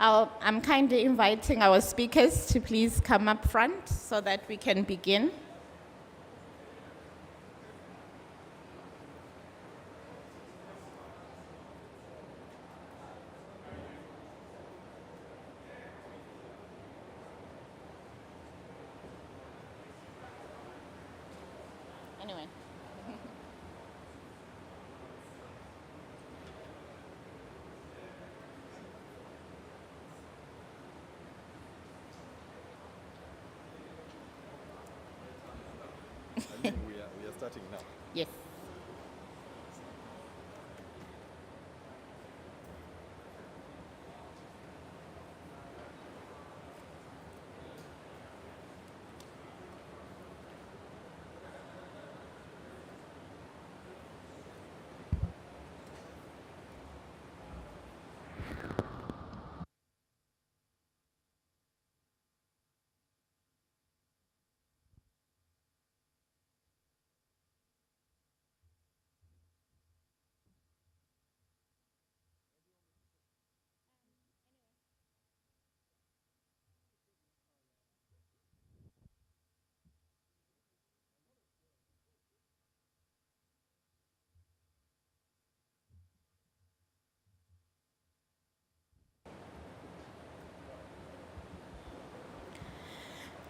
I'm kindly inviting our speakers to please come up front so that we can begin. Anyway. I think we are starting now. Yes.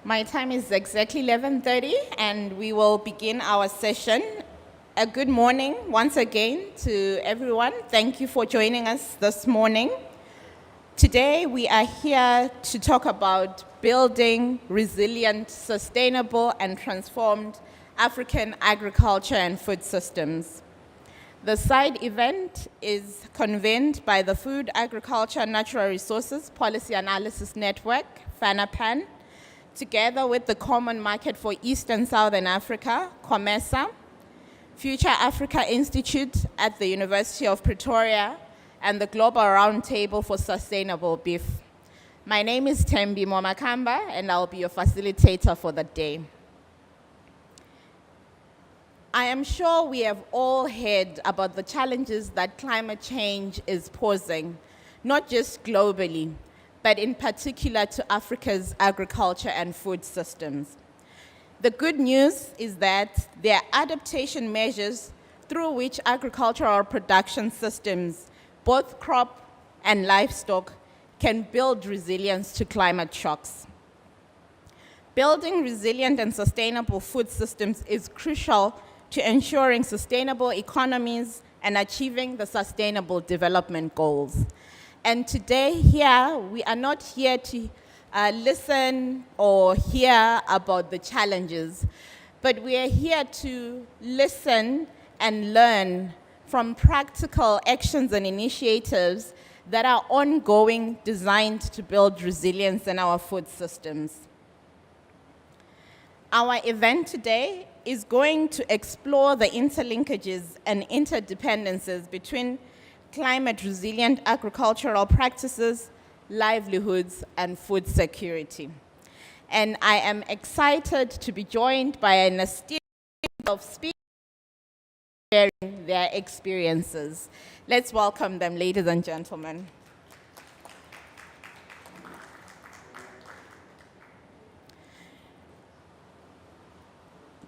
My time is exactly 11:30, and we will begin our session. A good morning once again to everyone. Thank you for joining us this morning. Today we are here to talk about building resilient, sustainable, and transformed African agriculture and food systems. The side event is convened by the Food, Agriculture, and Natural Resources Policy Analysis Network, FANRPAN, together with the Common Market for East and Southern Africa, COMESA, Future Africa Institute at the University of Pretoria, and the Global Roundtable for Sustainable Beef. My name is Mwamakamba, and I'll be your facilitator for the day. I am sure we have all heard about the challenges that climate change is posing, not just globally, but in particular to Africa's agriculture and food systems. The good news is that there are adaptation measures through which agricultural production systems, both crop and livestock, can build resilience to climate shocks. Building resilient and sustainable food systems is crucial to ensuring sustainable economies and achieving the Sustainable Development Goals. And today here, we are not here to listen or hear about the challenges, but we are here to listen and learn from practical actions and initiatives that are ongoing, designed to build resilience in our food systems. Our event today is going to explore the interlinkages and interdependencies between climate-resilient agricultural practices, livelihoods, and food security. And I am excited to be joined by an esteemed group of speakers sharing their experiences. Let's welcome them, ladies and gentlemen.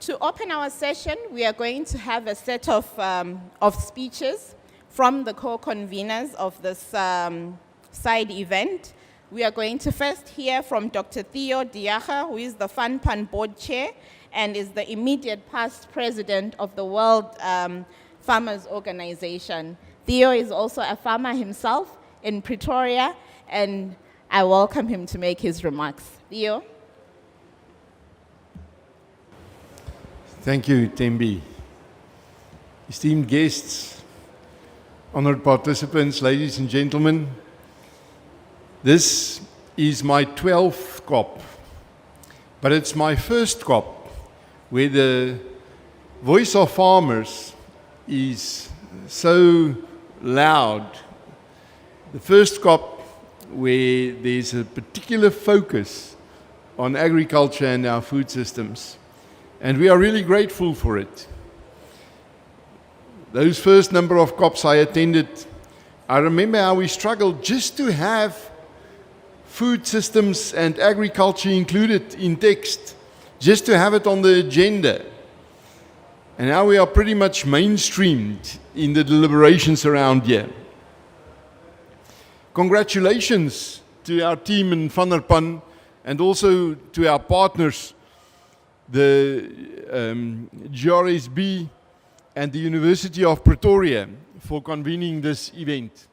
To open our session, we are going to have a set of speeches from the co-conveners of this side event. We are going to first hear from Dr. Theo Diaga, who is the FANRPAN board chair and is the immediate past president of the World Farmers Organization. Theo is also a farmer himself in Pretoria, and I welcome him to make his remarks. Theo? Thank you, Thembi. Esteemed guests, honored participants, ladies and gentlemen, this is my 12th COP, but it's my first COP where the voice of farmers is so loud. The first COP where there's a particular focus on agriculture and our food systems, and we are really grateful for it. Those first number of COPs I attended, I remember how we struggled just to have food systems and agriculture included in text, just to have it on the agenda. And now we are pretty much mainstreamed in the deliberations around here. Congratulations to our team in FANRPAN and also to our partners, the GRSB and the University of Pretoria, for convening this event.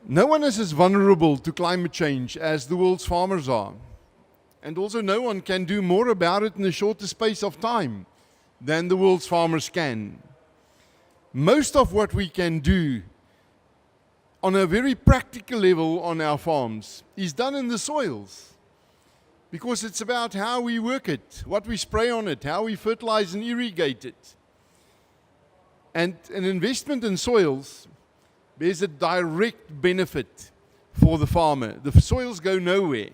No one is as vulnerable to climate change as the world's farmers are. And also no one can do more about it in a shorter space of time than the world's farmers can. Most of what we can do on a very practical level on our farms is done in the soils, because it's about how we work it, what we spray on it, how we fertilize and irrigate it. And an investment in soils, there's a direct benefit for the farmer. The soils go nowhere.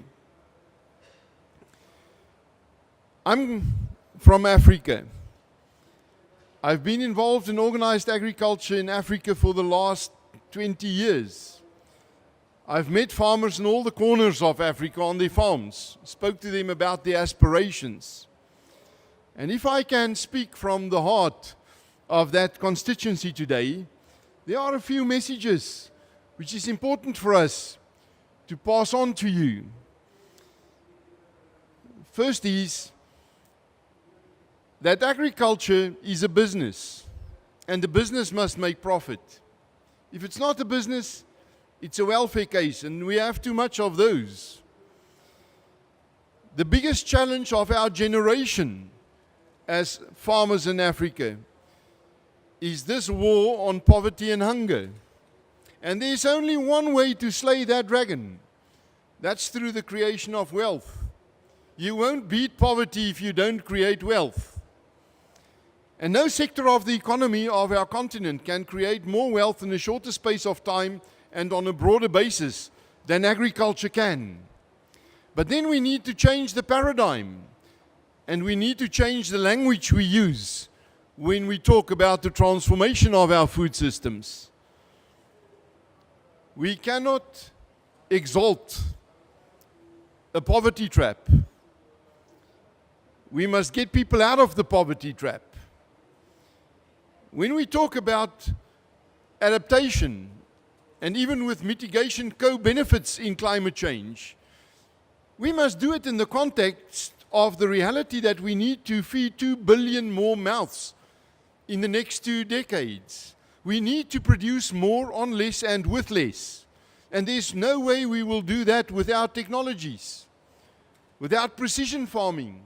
I'm from Africa. I've been involved in organized agriculture in Africa for the last 20 years. I've met farmers in all the corners of Africa on their farms, spoke to them about their aspirations. And if I can speak from the heart of that constituency today, there are a few messages which is important for us to pass on to you. First is that agriculture is a business, and the business must make profit. If it's not a business, it's a welfare case, and we have too much of those. The biggest challenge of our generation as farmers in Africa is this war on poverty and hunger. And there's only one way to slay that dragon. That's through the creation of wealth. You won't beat poverty if you don't create wealth. And no sector of the economy of our continent can create more wealth in a shorter space of time and on a broader basis than agriculture can. But then we need to change the paradigm, and we need to change the language we use when we talk about the transformation of our food systems. We cannot exalt a poverty trap. We must get people out of the poverty trap. When we talk about adaptation and even with mitigation co-benefits in climate change, we must do it in the context of the reality that we need to feed 2 billion more mouths in the next 2 decades. We need to produce more on less and with less. And there's no way we will do that without technologies, without precision farming,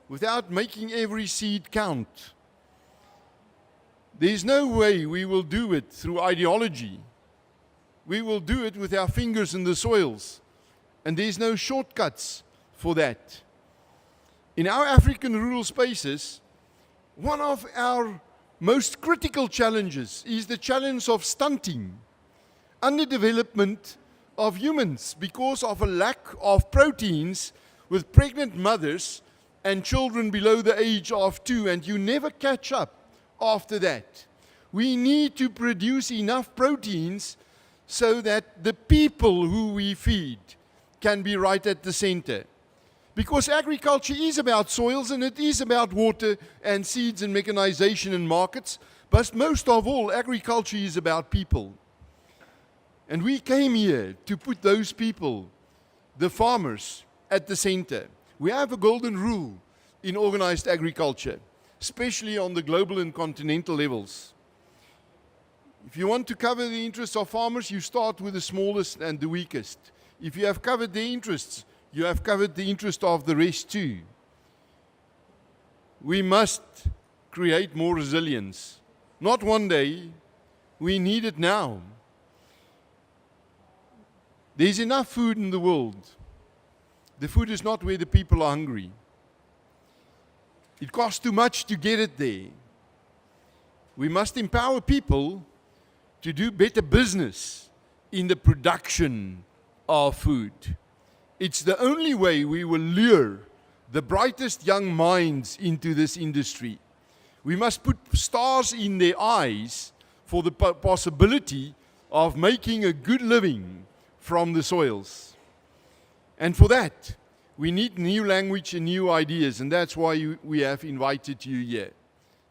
without making every seed count. There's no way we will do it through ideology. We will do it with our fingers in the soils. And there's no shortcuts for that. In our African rural spaces, one of our most critical challenges is the challenge of stunting, underdevelopment of humans because of a lack of proteins with pregnant mothers and children below the age of 2, and you never catch up after that. We need to produce enough proteins so that the people who we feed can be right at the center. Because agriculture is about soils, and it is about water and seeds and mechanization and markets, but most of all, agriculture is about people. And we came here to put those people, the farmers, at the center. We have a golden rule in organized agriculture, especially on the global and continental levels. If you want to cover the interests of farmers, you start with the smallest and the weakest. If you have covered their interests, you have covered the interest of the rest too. We must create more resilience. Not one day, we need it now. There's enough food in the world. The food is not where the people are hungry. It costs too much to get it there. We must empower people to do better business in the production of food. It's the only way we will lure the brightest young minds into this industry. We must put stars in their eyes for the possibility of making a good living from the soils. And for that, we need new language and new ideas, and that's why we have invited you here.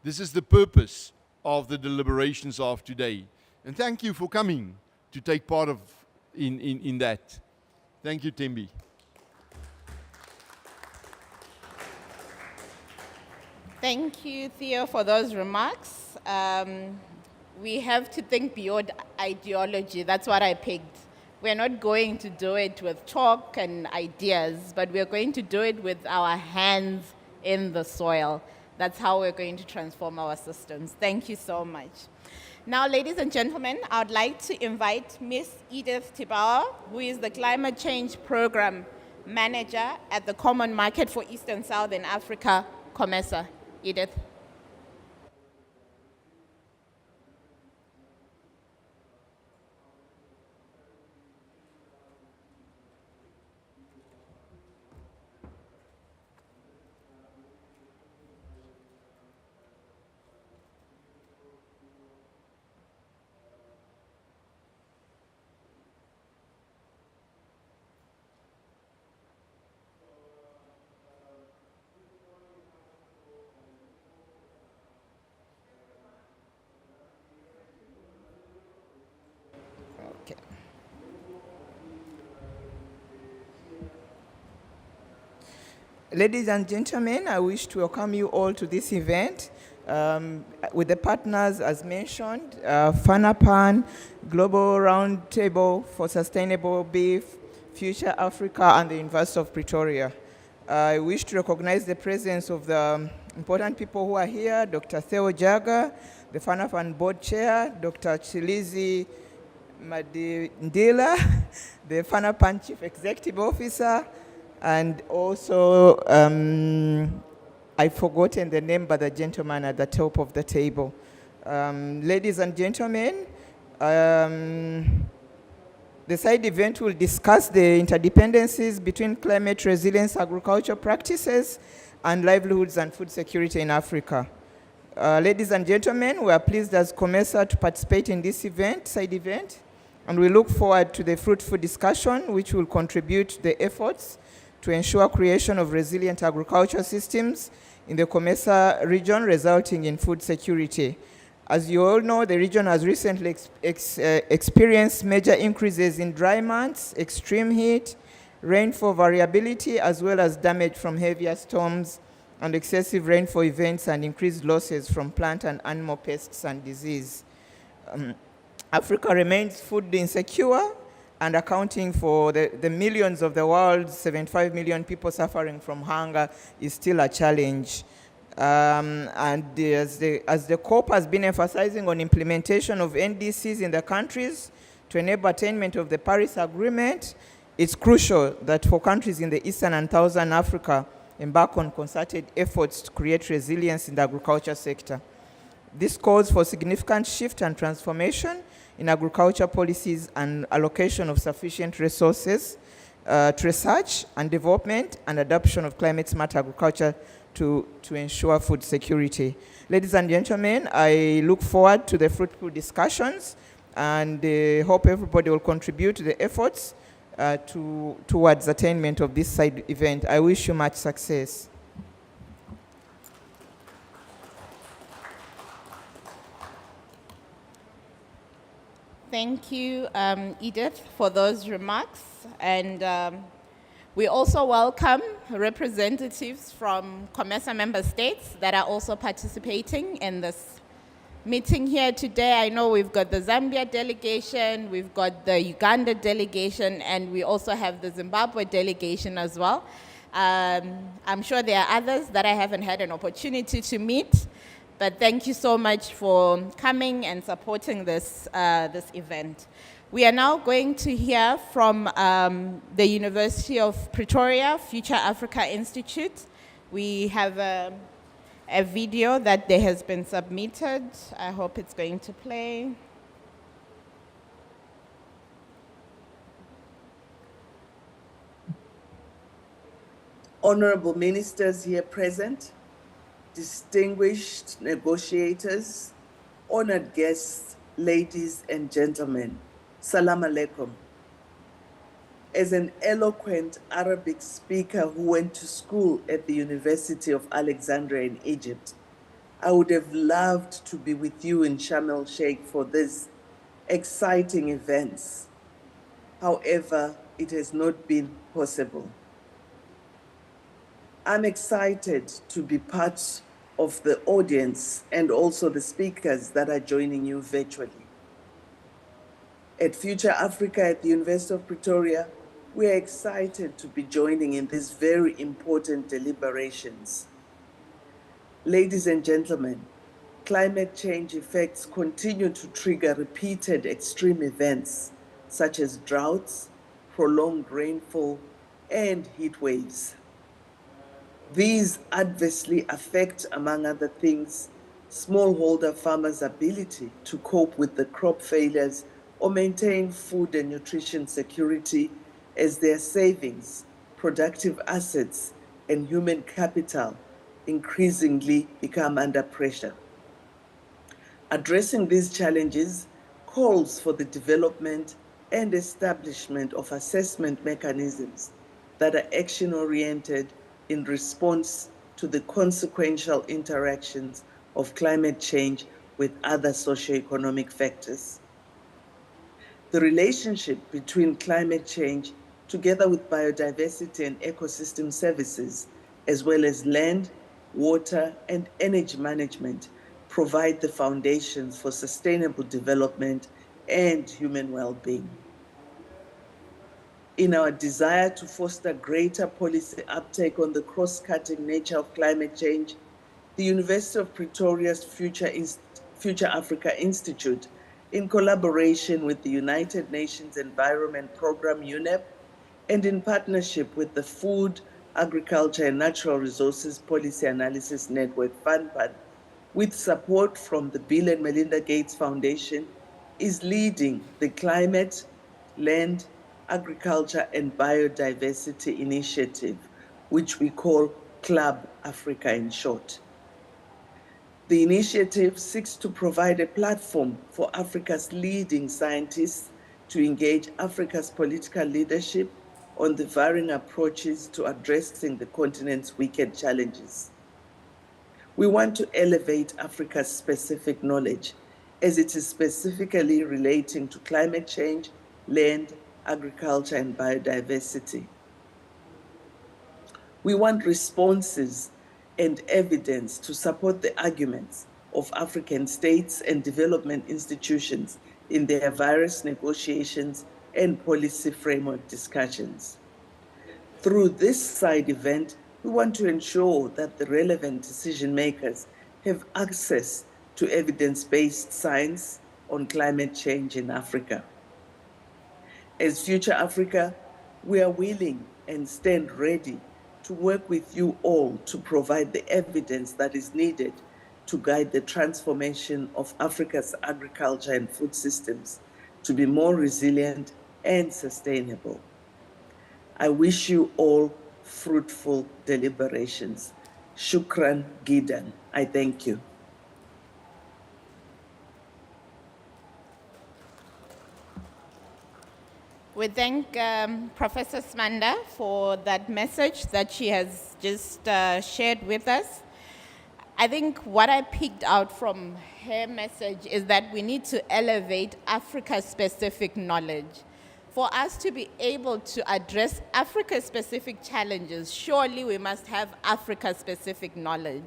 This is the purpose of the deliberations of today. And thank you for coming to take part in that. Thank you, Thembi. Thank you, Theo, for those remarks. We have to think beyond ideology. That's what I picked. We're not going to do it with talk and ideas, but we're going to do it with our hands in the soil. That's how we're going to transform our systems. Thank you so much. Now, ladies and gentlemen, I would like to invite Ms. Edith Tibawa, who is the Climate Change Program Manager at the Common Market for East and Southern Africa, COMESA. Edith. Ladies and gentlemen, I wish to welcome you all to this event with the partners as mentioned, FANRPAN, Global Roundtable for Sustainable Beef, Future Africa, and the University of Pretoria. I wish to recognize the presence of the important people who are here, Dr. Theo Jaga, the FANRPAN Board Chair, Dr. Chilizi Madindila, the FANRPAN Chief Executive Officer, and also, I've forgotten the name, but the gentleman at the top of the table. Ladies and gentlemen, the side event will discuss the interdependencies between climate resilience agriculture practices and livelihoods and food security in Africa. Ladies and gentlemen, we are pleased as COMESA to participate in this event, side event, and we look forward to the fruitful discussion which will contribute to the efforts to ensure creation of resilient agriculture systems in the COMESA region, resulting in food security. As you all know, the region has recently experienced major increases in dry months, extreme heat, rainfall variability, as well as damage from heavier storms and excessive rainfall events and increased losses from plant and animal pests and disease. Africa remains food insecure, and accounting for the millions of the world's 75 million people suffering from hunger is still a challenge. And as the COP has been emphasizing on implementation of NDCs in the countries to enable attainment of the Paris Agreement, it's crucial that for countries in the Eastern and Southern Africa embark on concerted efforts to create resilience in the agriculture sector. This calls for significant shift and transformation in agriculture policies and allocation of sufficient resources to research and development and adoption of climate-smart agriculture to ensure food security. Ladies and gentlemen, I look forward to the fruitful discussions and hope everybody will contribute to the efforts towards attainment of this side event. I wish you much success. Thank you, Edith, for those remarks. And we also welcome representatives from COMESA member states that are also participating in this meeting here today. I know we've got the Zambia delegation, we've got the Uganda delegation, and we also have the Zimbabwe delegation as well. I'm sure there are others that I haven't had an opportunity to meet. But thank you so much for coming and supporting this event. We are now going to hear from the University of Pretoria, Future Africa Institute. We have a video that there has been submitted. I hope it's going to play. Honorable ministers here present, distinguished negotiators, honored guests, ladies and gentlemen, Salam alaikum. as an eloquent Arabic speaker who went to school at the University of Alexandria in Egypt, I would have loved to be with you in Sharm el-Sheikh for these exciting events. However, it has not been possible. I'm excited to be part of the audience and also the speakers that are joining you virtually. At Future Africa at the University of Pretoria, we are excited to be joining in these very important deliberations. Ladies and gentlemen, climate change effects continue to trigger repeated extreme events such as droughts, prolonged rainfall, and heat waves. These adversely affect, among other things, smallholder farmers' ability to cope with the crop failures or maintain food and nutrition security as their savings, productive assets, and human capital increasingly become under pressure. Addressing these challenges calls for the development and establishment of assessment mechanisms that are action-oriented in response to the consequential interactions of climate change with other socioeconomic factors. The relationship between climate change, together with biodiversity and ecosystem services, as well as land, water, and energy management, provide the foundations for sustainable development and human well-being. In our desire to foster greater policy uptake on the cross-cutting nature of climate change, the University of Pretoria's Future Africa Institute, in collaboration with the United Nations Environment Programme, UNEP, and in partnership with the Food, Agriculture and Natural Resources Policy Analysis Network, FANRPAN, with support from the Bill and Melinda Gates Foundation, is leading the Climate, Land, Agriculture and Biodiversity Initiative, which we call Club Africa in short. The initiative seeks to provide a platform for Africa's leading scientists to engage Africa's political leadership on the varying approaches to addressing the continent's wicked challenges. We want to elevate Africa's specific knowledge as it is specifically relating to climate change, land, agriculture, and biodiversity. We want responses and evidence to support the arguments of African states and development institutions in their various negotiations and policy framework discussions. Through this side event, we want to ensure that the relevant decision makers have access to evidence-based science on climate change in Africa. As Future Africa, we are willing and stand ready to work with you all to provide the evidence that is needed to guide the transformation of Africa's agriculture and food systems to be more resilient and sustainable. I wish you all fruitful deliberations. Shukran Gidan. I thank you. We thank Professor Sibanda for that message that she has just shared with us. I think what I picked out from her message is that we need to elevate Africa-specific knowledge. For us to be able to address Africa-specific challenges, surely we must have Africa-specific knowledge.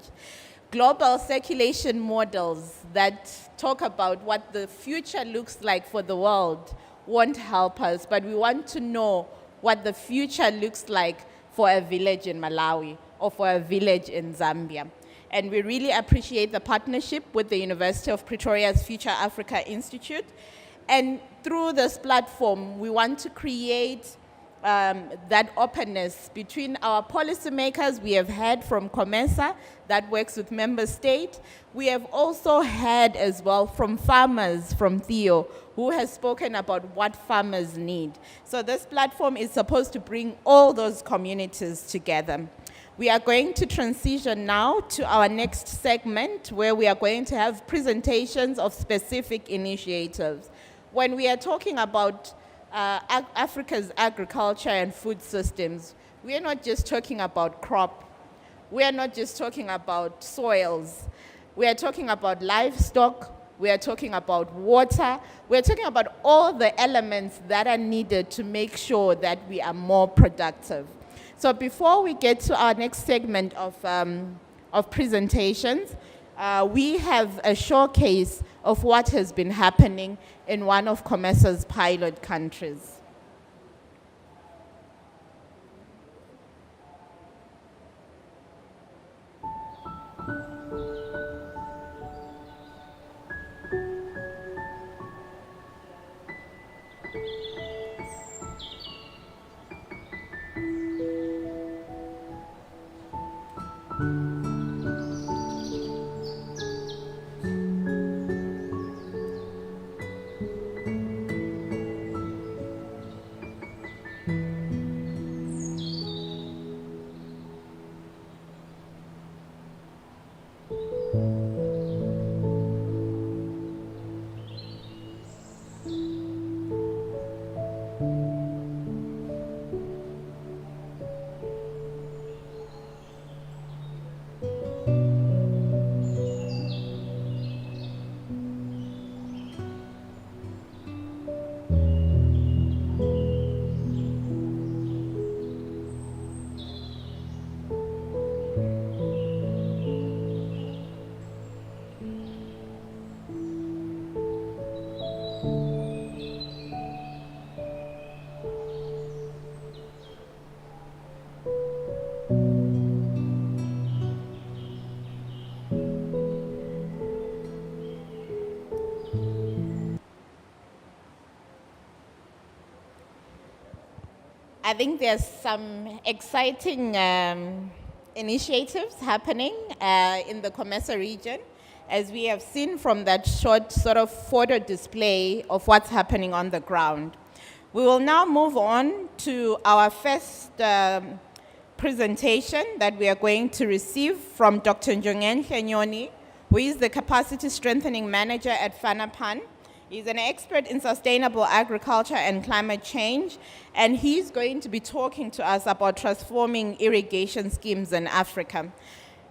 Global circulation models that talk about what the future looks like for the world won't help us, but we want to know what the future looks like for a village in Malawi or for a village in Zambia. And we really appreciate the partnership with the University of Pretoria's Future Africa Institute. And through this platform, we want to create that openness between our policymakers. We have heard from COMESA that works with member states. We have also heard as well from farmers, from Theo, who has spoken about what farmers need. So this platform is supposed to bring all those communities together. We are going to transition now to our next segment where we are going to have presentations of specific initiatives. When we are talking about Africa's agriculture and food systems, we are not just talking about crop. We are not just talking about soils. We are talking about livestock. We are talking about water. We are talking about all the elements that are needed to make sure that we are more productive. So before we get to our next segment of presentations, we have a showcase of what has been happening in one of COMESA's pilot countries. I think there's some exciting initiatives happening in the COMESA region, as we have seen from that short sort of photo display of what's happening on the ground. We will now move on to our first presentation that we are going to receive from Dr. Njongenhle Nyoni, who is the Capacity Strengthening Manager at FANRPAN. He's an expert in sustainable agriculture and climate change, and he's going to be talking to us about transforming irrigation schemes in Africa.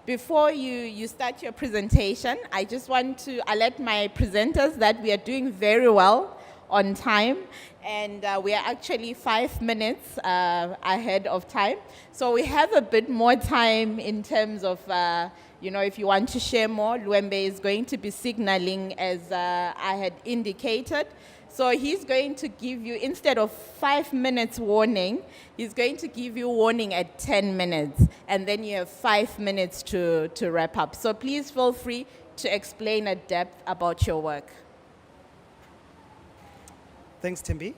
Before you start your presentation, I just want to alert my presenters that we are doing very well on time, and we are actually 5 minutes ahead of time. So we have a bit more time in terms of if you want to share more. Luembe is going to be signaling, as I had indicated. So he's going to give you, instead of 5 minutes warning, he's going to give you warning at 10 minutes. And then you have 5 minutes to wrap up. So please feel free to explain at depth about your work. Thanks, Thembi.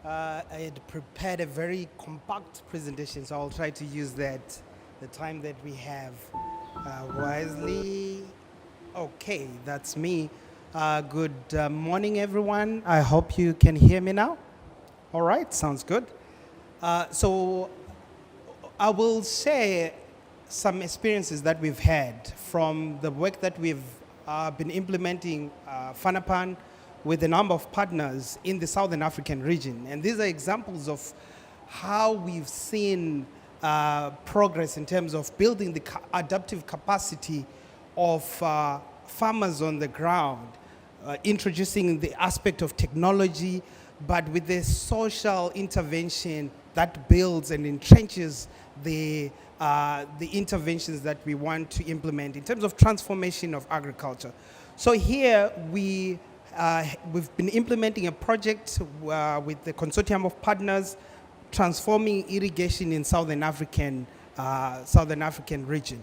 I had prepared a very compact presentation, so I'll try to use the time that we have wisely. Okay, that's me. Good morning, everyone. I hope you can hear me now. All right, sounds good. So I will share some experiences that we've had from the work that we've been implementing FANRPAN with a number of partners in the Southern African region. And these are examples of how we've seen progress in terms of building the adaptive capacity of farmers on the ground, introducing the aspect of technology, but with the social intervention that builds and entrenches the interventions that we want to implement in terms of transformation of agriculture. So here we've been implementing a project with the consortium of partners transforming irrigation in Southern African region.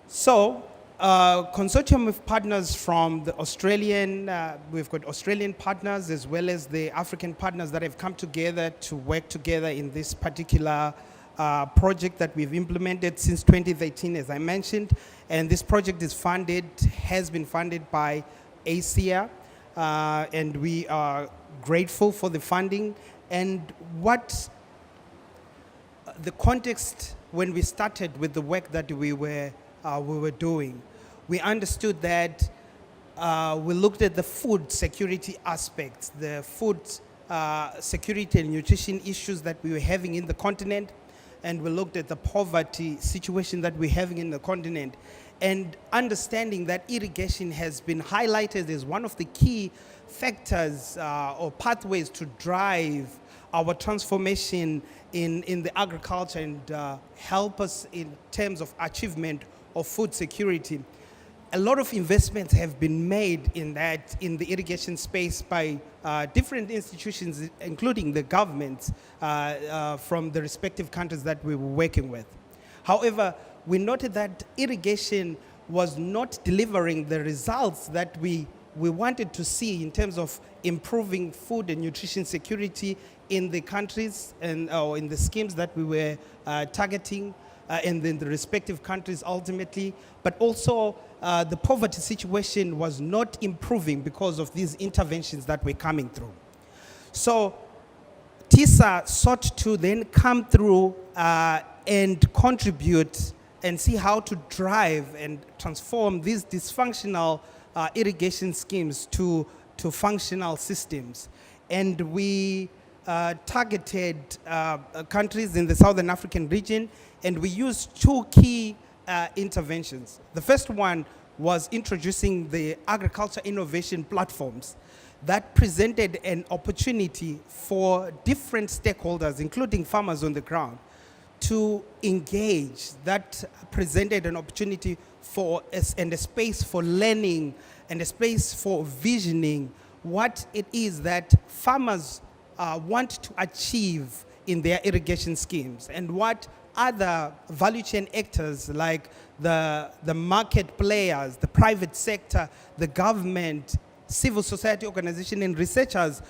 So consortium of partners from the Australian, we've got Australian partners as well as the African partners that have come together to work together in this particular project that we've implemented since 2013, as I mentioned. And this project has been funded by ASEA, and we are grateful for the funding. And what the context when we started with the work that we were doing, we understood that we looked at the food security aspects, the food security and nutrition issues that we were having in the continent, and we looked at the poverty situation that we're having in the continent, and understanding that irrigation has been highlighted as one of the key factors or pathways to drive our transformation in the agriculture and help us in terms of achievement of food security. A lot of investments have been made in the irrigation space by different institutions, including the governments from the respective countries that we were working with. However, we noted that irrigation was not delivering the results that we wanted to see in terms of improving food and nutrition security in the countries and or in the schemes that we were targeting and in the respective countries ultimately, but also the poverty situation was not improving because of these interventions that were coming through. So TISA sought to then come through and contribute and see how to drive and transform these dysfunctional irrigation schemes to functional systems. And we targeted countries in the Southern African region, and we used two key interventions. The first one was introducing the agriculture innovation platforms that presented an opportunity for different stakeholders, including farmers on the ground, to engage. That presented an opportunity for and a space for learning and a space for visioning what it is that farmers want to achieve in their irrigation schemes, and what other value chain actors like the market players, the private sector, the government, civil society organization and researchers,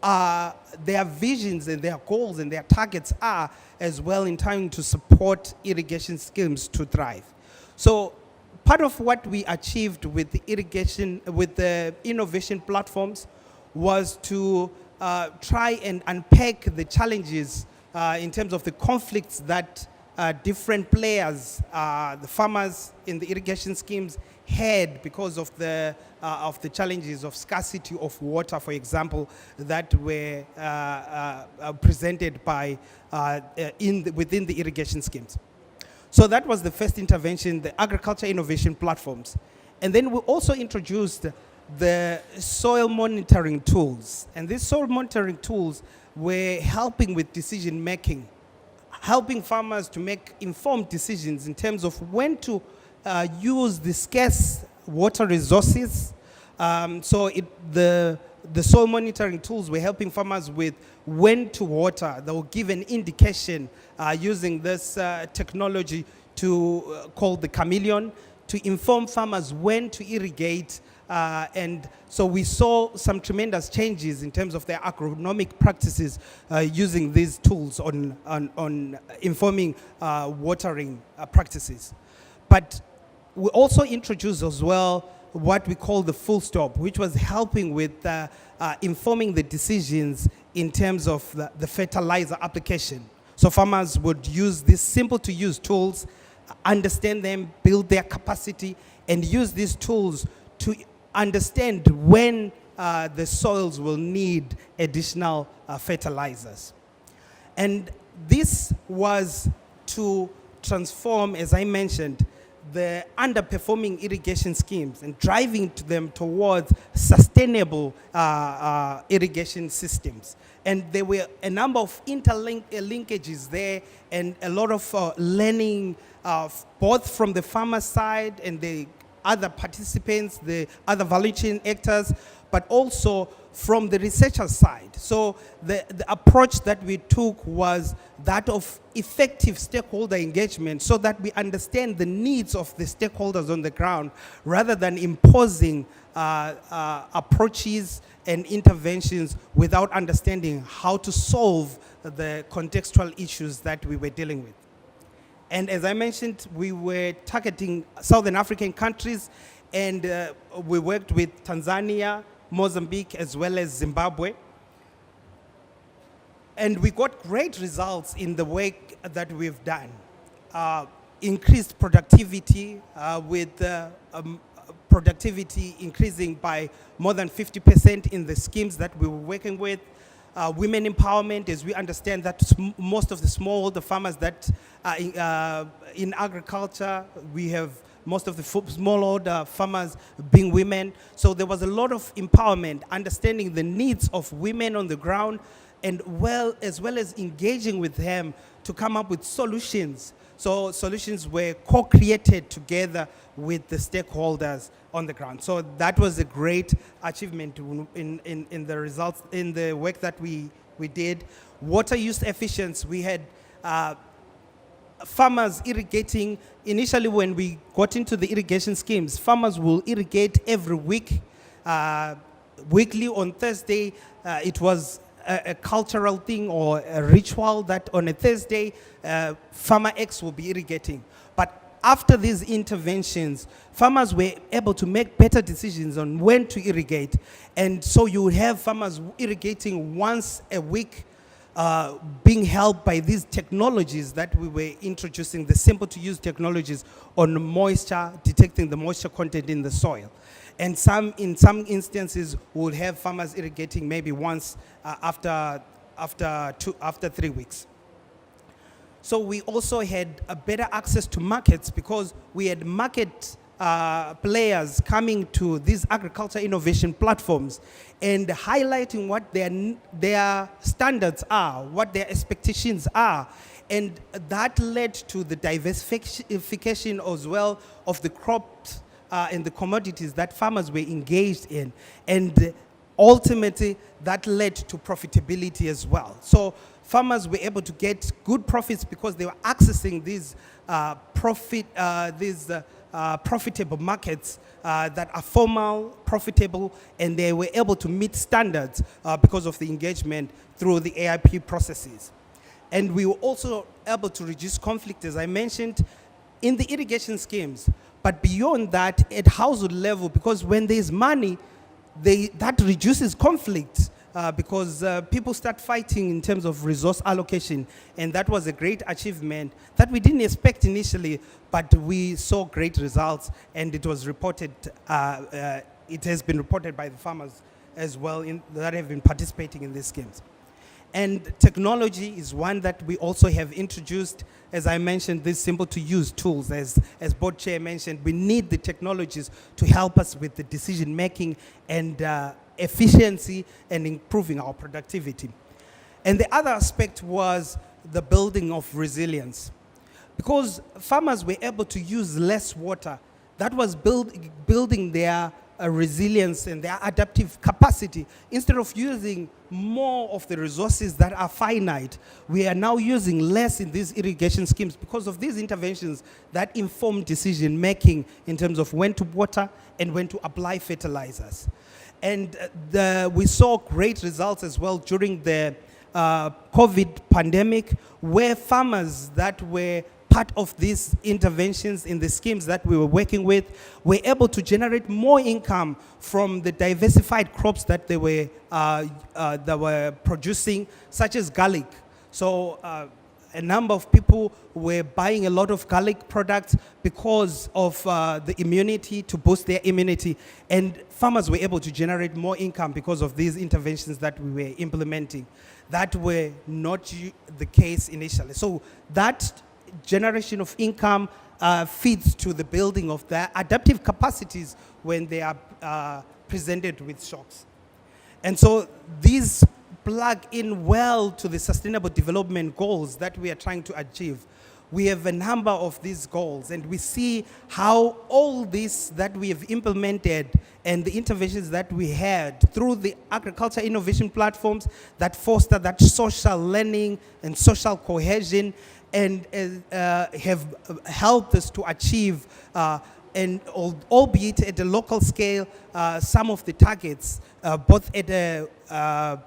their visions and their goals and their targets are as well in trying to support irrigation schemes to thrive. So part of what we achieved with the irrigation, with the innovation platforms, was to try and unpack the challenges in terms of the conflicts that different players, the farmers in the irrigation schemes had because of the challenges of scarcity of water, for example, that were presented by within the irrigation schemes. So that was the first intervention, the agriculture innovation platforms. And then we also introduced the soil monitoring tools. And these soil monitoring tools were helping with decision making, helping farmers to make informed decisions in terms of when to use the scarce water resources. The soil monitoring tools were helping farmers with when to water. They will give an indication using this technology called the chameleon to inform farmers when to irrigate. And so we saw some tremendous changes in terms of their agronomic practices using these tools on informing watering practices. But we also introduced as well what we call the full stop, which was helping with informing the decisions in terms of the fertilizer application. So farmers would use these simple to use tools, understand them, build their capacity, and use these tools to understand when the soils will need additional fertilizers. And this was to transform, as I mentioned, the underperforming irrigation schemes and driving them towards sustainable irrigation systems. And there were a number of linkages there and a lot of learning both from the farmer side and the other participants, the other value chain actors, but also from the researcher side. So the approach that we took was that of effective stakeholder engagement so that we understand the needs of the stakeholders on the ground rather than imposing approaches and interventions without understanding how to solve the contextual issues that we were dealing with. And as I mentioned, we were targeting Southern African countries, and we worked with Tanzania, Mozambique, as well as Zimbabwe. And we got great results in the work that we've done. Increased productivity with productivity increasing by more than 50% in the schemes that we were working with. Women empowerment, as we understand that most of the smallholder farmers that are in agriculture, we have most of the smallholder farmers being women. So there was a lot of empowerment, understanding the needs of women on the ground, and as well as engaging with them to come up with solutions. So solutions were co-created together with the stakeholders on the ground. So that was a great achievement in the results, in the work that we did. Water use efficiency, we had farmers irrigating. Initially, when we got into the irrigation schemes, farmers will irrigate every week, weekly on Thursday. It was a cultural thing or a ritual that on a Thursday, farmer X will be irrigating. But after these interventions, farmers were able to make better decisions on when to irrigate. And so you would have farmers irrigating once a week, being helped by these technologies that we were introducing, the simple to use technologies on moisture, detecting the moisture content in the soil. And in some instances, we'll have farmers irrigating maybe once after 3 weeks. So we also had a better access to markets because we had market players coming to these agriculture innovation platforms and highlighting what their standards are, what their expectations are. And that led to the diversification as well of the crops and the commodities that farmers were engaged in. And ultimately, that led to profitability as well. So farmers were able to get good profits because they were accessing these profitable markets that are formal, profitable, and they were able to meet standards because of the engagement through the AIP processes. And we were also able to reduce conflict, as I mentioned, in the irrigation schemes. But beyond that, at household level, because when there's money, that reduces conflict because people start fighting in terms of resource allocation. And that was a great achievement that we didn't expect initially, but we saw great results, and it was reported, it has been reported by the farmers as well that have been participating in these schemes. And technology is one that we also have introduced. As I mentioned, these simple to use tools, as board chair mentioned, we need the technologies to help us with the decision making and efficiency and improving our productivity. And the other aspect was the building of resilience. Because farmers were able to use less water, that was building their resilience and their adaptive capacity. Instead of using more of the resources that are finite, we are now using less in these irrigation schemes because of these interventions that inform decision making in terms of when to water and when to apply fertilizers. And we saw great results as well during the COVID pandemic, where farmers that were part of these interventions in the schemes that we were working with were able to generate more income from the diversified crops that they were producing, such as garlic. So a number of people were buying a lot of garlic products because of the immunity, to boost their immunity. And farmers were able to generate more income because of these interventions that we were implementing that were not the case initially. So that generation of income feeds to the building of their adaptive capacities when they are presented with shocks. And so these plug in well to the sustainable development goals that we are trying to achieve. We have a number of these goals, and we see how all this that we have implemented and the interventions that we had through the agriculture innovation platforms that foster that social learning and social cohesion and have helped us to achieve, and albeit at a local scale, some of the targets, both at a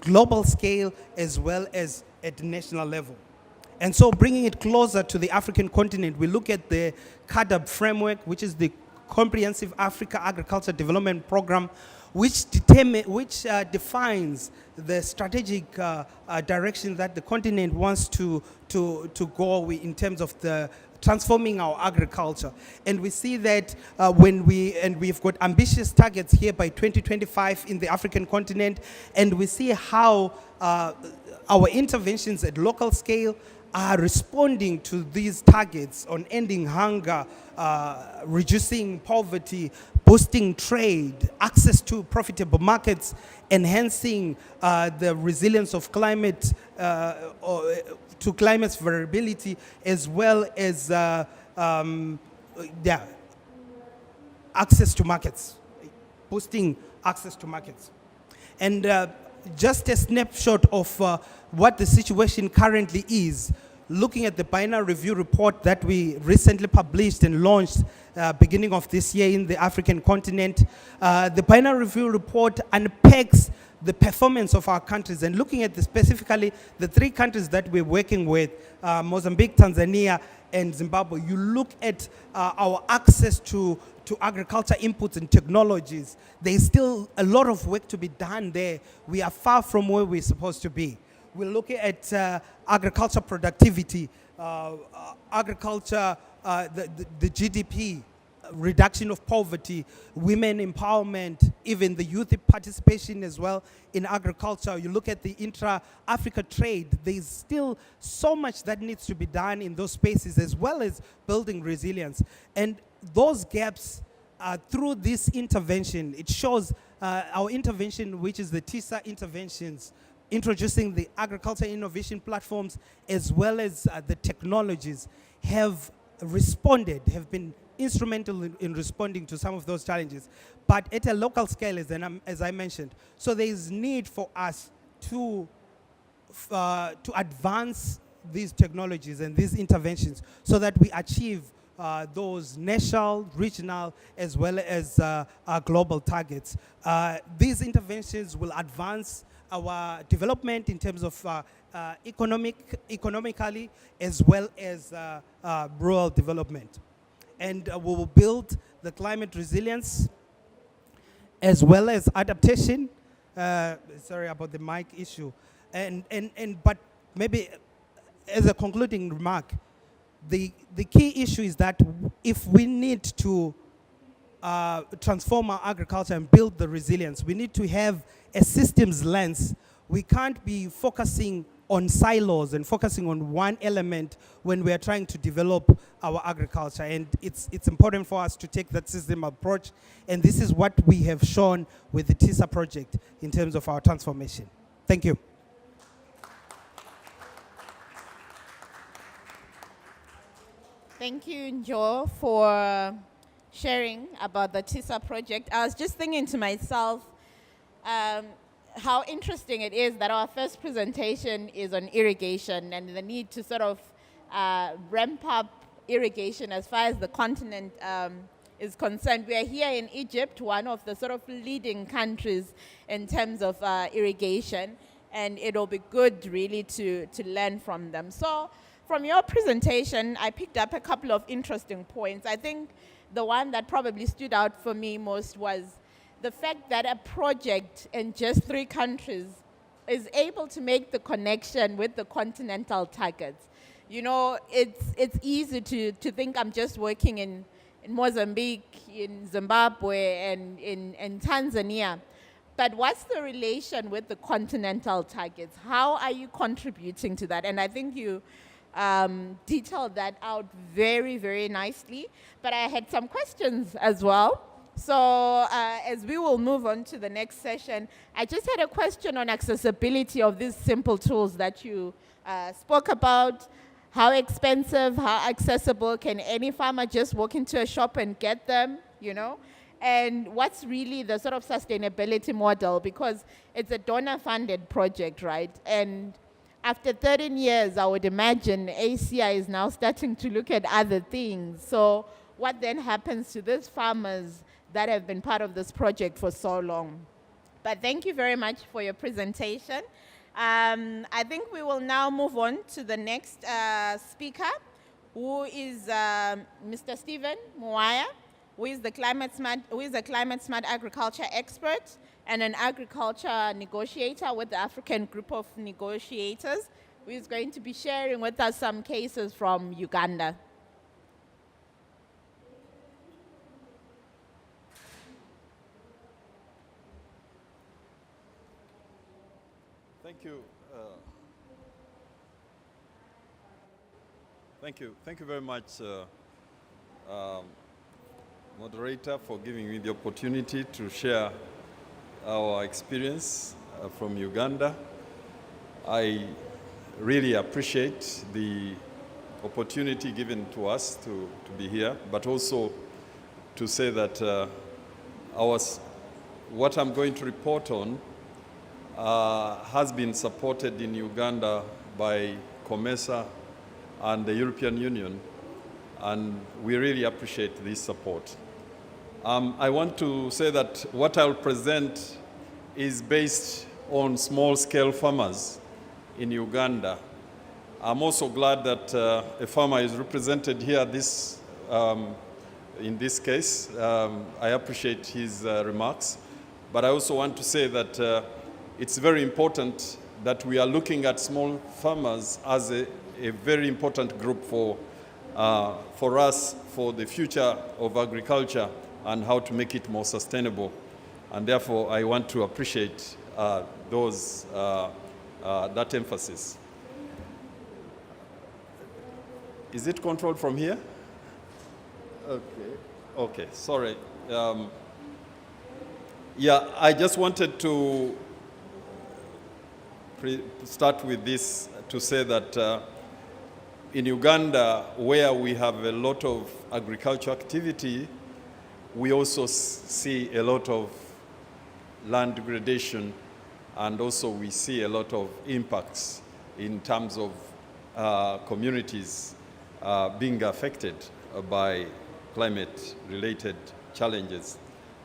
global scale as well as at the national level. And so bringing it closer to the African continent, we look at the CADAB framework, which is the Comprehensive Africa Agriculture Development Program, which defines the strategic direction that the continent wants to go in terms of the transforming our agriculture. And we see that we've got ambitious targets here by 2025 in the African continent, and we see how our interventions at local scale are responding to these targets on ending hunger, reducing poverty, boosting trade, access to profitable markets, enhancing the resilience of climate to climate's variability, as well as access to markets, boosting access to markets. And just a snapshot of what the situation currently is, looking at the Biennial Review report that we recently published and launched beginning of this year in the African continent, the Biennial Review report unpacks the performance of our countries, and looking at specifically the 3 countries that we're working with, Mozambique, Tanzania, and Zimbabwe, you look at our access to agriculture inputs and technologies. There's still a lot of work to be done there. We are far from where we're supposed to be. We're looking at agriculture productivity, agriculture, the GDP, reduction of poverty, women empowerment, even the youth participation as well in agriculture. You look at the intra-Africa trade, there's still so much that needs to be done in those spaces, as well as building resilience. And those gaps, through this intervention, it shows our intervention, which is the TISA interventions, introducing the agriculture innovation platforms, as well as the technologies, have been instrumental in responding to some of those challenges, but at a local scale, as I mentioned. So there is need for us to advance these technologies and these interventions so that we achieve those national, regional, as well as global targets. These interventions will advance our development in terms of economically, as well as rural development. And we will build the climate resilience as well as adaptation. Sorry about the mic issue. But maybe as a concluding remark, the key issue is that if we need to transform our agriculture and build the resilience, we need to have a systems lens. We can't be focusing on silos and focusing on one element when we are trying to develop our agriculture. And it's important for us to take that system approach. And this is what we have shown with the TISA project in terms of our transformation. Thank you. Thank you, Njo, for sharing about the TISA project. I was just thinking to myself, how interesting it is that our first presentation is on irrigation and the need to sort of ramp up irrigation as far as the continent is concerned. We are here in Egypt, one of the sort of leading countries in terms of irrigation, and it'll be good really to learn from them. So from your presentation, I picked up a couple of interesting points. I think the one that probably stood out for me most was the fact that a project in just 3 countries is able to make the connection with the continental targets. You know, it's easy to think I'm just working in Mozambique, in Zimbabwe, and in Tanzania. But what's the relation with the continental targets? How are you contributing to that? And I think you detailed that out very, very nicely. But I had some questions as well. So as we will move on to the next session, I just had a question on accessibility of these simple tools that you spoke about. How expensive, how accessible, can any farmer just walk into a shop and get them, you know? And what's really the sort of sustainability model? Because it's a donor-funded project, right? And after 13 years, I would imagine ACI is now starting to look at other things. So what then happens to these farmers that have been part of this project for so long? But thank you very much for your presentation. I think we will now move on to the next speaker, who is Mr. Stephen Muwaya, who is a climate smart agriculture expert and an agriculture negotiator with the African Group of Negotiators, who is going to be sharing with us some cases from Uganda. Thank you. Thank you very much, moderator, for giving me the opportunity to share our experience from Uganda. I really appreciate the opportunity given to us to be here, but also to say that what I'm going to report on has been supported in Uganda by COMESA and the European Union, and we really appreciate this support. I want to say that what I'll present is based on small-scale farmers in Uganda. I'm also glad that a farmer is represented here in this case. I appreciate his remarks, but I also want to say that it's very important that we are looking at small farmers as a very important group for us, for the future of agriculture and how to make it more sustainable. And therefore, I want to appreciate that emphasis. Is it controlled from here? Okay, sorry. Yeah, I just wanted to start with this to say that in Uganda, where we have a lot of agriculture activity, we also see a lot of land degradation, and also we see a lot of impacts in terms of communities being affected by climate-related challenges.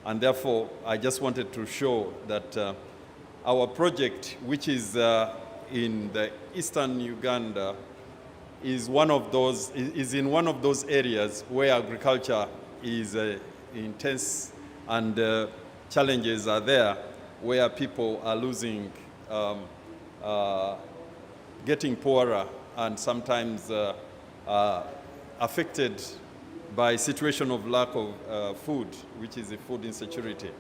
And therefore, I just wanted to show that our project, which is in the eastern Uganda, is in one of those areas where agriculture is intense and challenges are there, where people are losing, getting poorer, and sometimes affected by situation of lack of food, which is a food insecurity.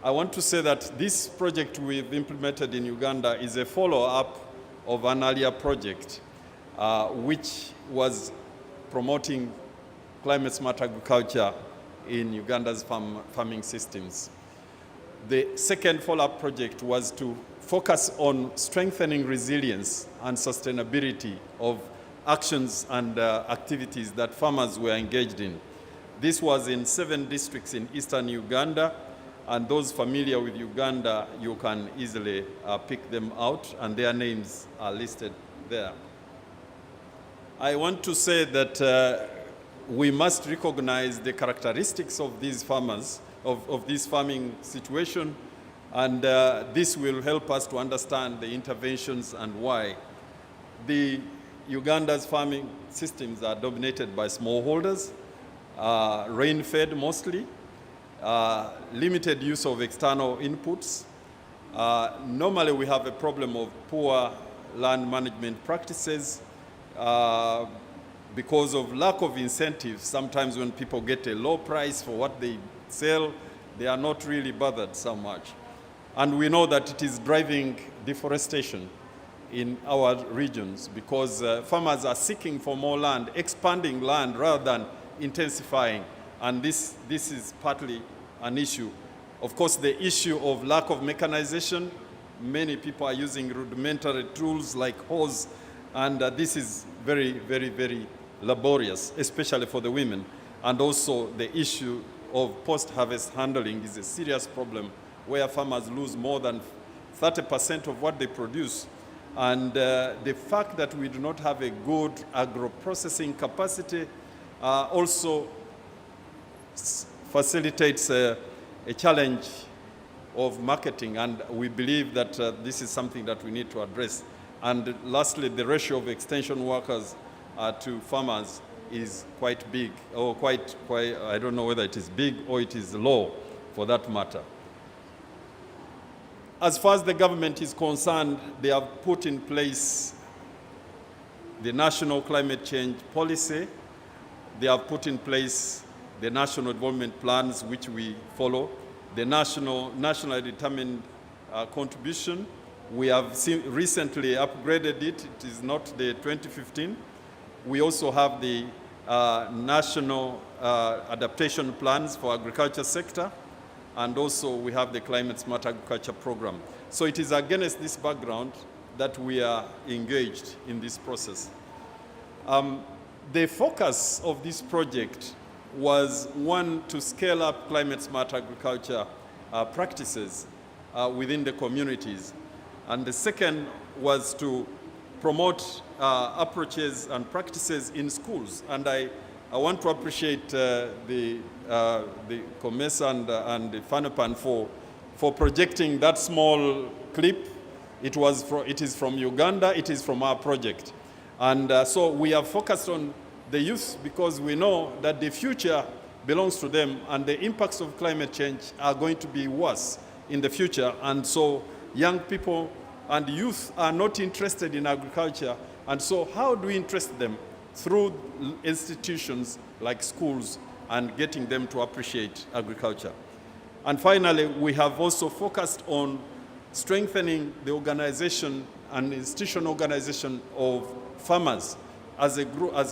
I want to say that this project we've implemented in Uganda is a follow-up of an earlier project which was promoting climate-smart agriculture in Uganda's farming systems. The second follow-up project was to focus on strengthening resilience and sustainability of actions and activities that farmers were engaged in. This was in 7 districts in eastern Uganda, and those familiar with Uganda, you can easily pick them out, and their names are listed there. I want to say that we must recognize the characteristics of these farmers, of this farming situation, and this will help us to understand the interventions and why. Uganda's farming systems are dominated by smallholders, rain-fed mostly, limited use of external inputs. Normally we have a problem of poor land management practices because of lack of incentives. Sometimes when people get a low price for what they sell, they are not really bothered so much. And we know that it is driving deforestation in our regions because farmers are seeking for more land, expanding land rather than intensifying. And this is partly an issue. Of course, the issue of lack of mechanization, many people are using rudimentary tools like hoes, and this is very, very, very laborious, especially for the women. And also the issue of post-harvest handling is a serious problem where farmers lose more than 30% of what they produce. And the fact that we do not have a good agro-processing capacity also facilitates a challenge of marketing, and we believe that this is something that we need to address. And lastly, the ratio of extension workers to farmers is quite big, or quite, I don't know whether it is big or it is low for that matter. As far as the government is concerned, they have put in place the National Climate Change Policy. They have put in place the National Development Plans, which we follow, the nationally determined contribution. We have recently upgraded it. It is not the 2015. we also have the national adaptation plans for agriculture sector, and also we have the climate smart agriculture program. So it is against this background that we are engaged in this process. The focus of this project was, one, to scale up climate smart agriculture practices within the communities. And the second was to promote approaches and practices in schools. And I want to appreciate the COMESA and the FANRPAN for projecting that small clip. It is from Uganda, it is from our project. And so we have focused on the youth because we know that the future belongs to them, and the impacts of climate change are going to be worse in the future. And so young people and youth are not interested in agriculture. And so how do we interest them? Through institutions like schools and getting them to appreciate agriculture. And finally, we have also focused on strengthening the organization and institutional organization of farmers as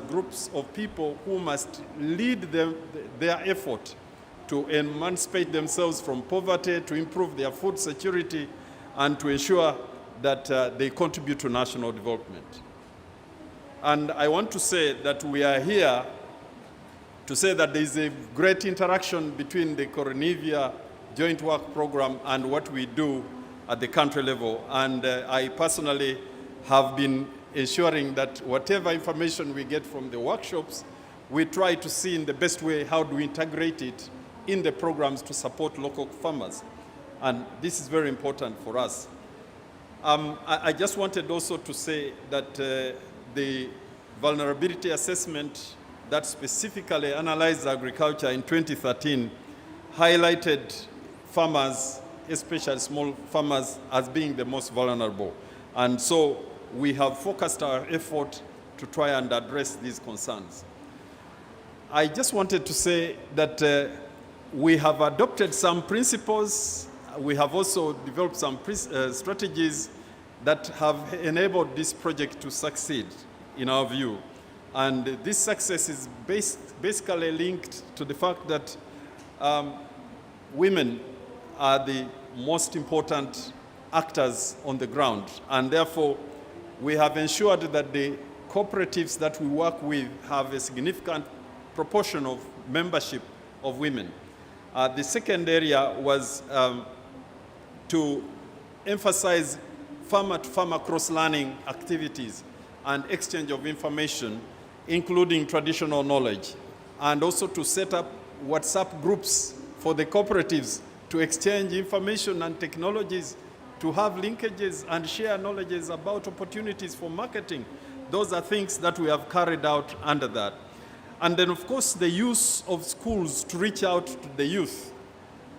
groups of people who must lead their effort to emancipate themselves from poverty, to improve their food security, and to ensure that they contribute to national development. And I want to say that we are here to say that there is a great interaction between the Coronivia Joint Work Program and what we do at the country level. And I personally have been ensuring that whatever information we get from the workshops, we try to see in the best way how do we integrate it in the programs to support local farmers. And this is very important for us. I just wanted also to say that the vulnerability assessment that specifically analyzed agriculture in 2013 highlighted farmers, especially small farmers, as being the most vulnerable. And so we have focused our effort to try and address these concerns. I just wanted to say that we have adopted some principles. We have also developed some strategies that have enabled this project to succeed, in our view. And this success is basically linked to the fact that women are the most important actors on the ground. And therefore, we have ensured that the cooperatives that we work with have a significant proportion of membership of women. The second area was to emphasize farmer-to-farmer cross-learning activities and exchange of information, including traditional knowledge, and also to set up WhatsApp groups for the cooperatives to exchange information and technologies, to have linkages and share knowledges about opportunities for marketing. Those are things that we have carried out under that. And then, of course, the use of schools to reach out to the youth.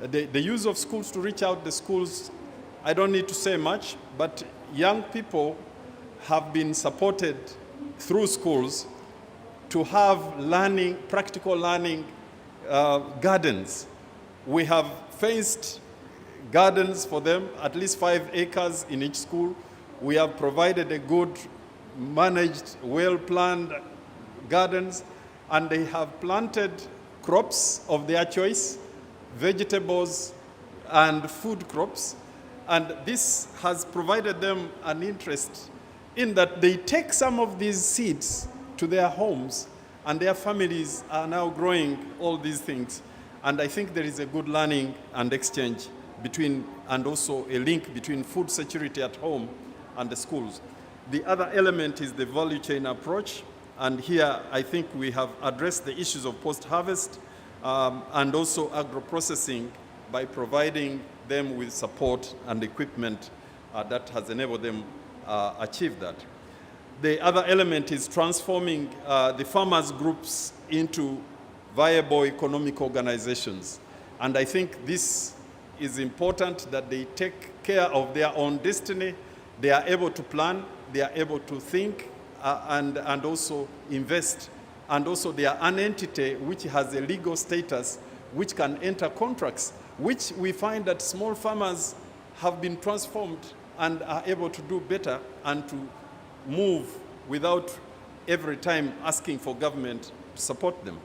The use of schools to reach out to the schools, I don't need to say much, but young people have been supported through schools to have learning, practical learning gardens. We have fenced gardens for them, at least 5 acres in each school. We have provided a good managed, well-planned gardens, and they have planted crops of their choice, vegetables and food crops. And this has provided them an interest in that they take some of these seeds to their homes, and their families are now growing all these things. And I think there is a good learning and exchange between, and also a link between food security at home and the schools. The other element is the value chain approach. And here I think we have addressed the issues of post-harvest and also agro-processing by providing them with support and equipment that has enabled them achieve that. The other element is transforming the farmers' groups into viable economic organizations. And I think this is important, that they take care of their own destiny. They are able to plan, they are able to think, and also invest. And also they are an entity which has a legal status which can enter contracts, which we find that small farmers have been transformed and are able to do better and to move without every time asking for government to support them.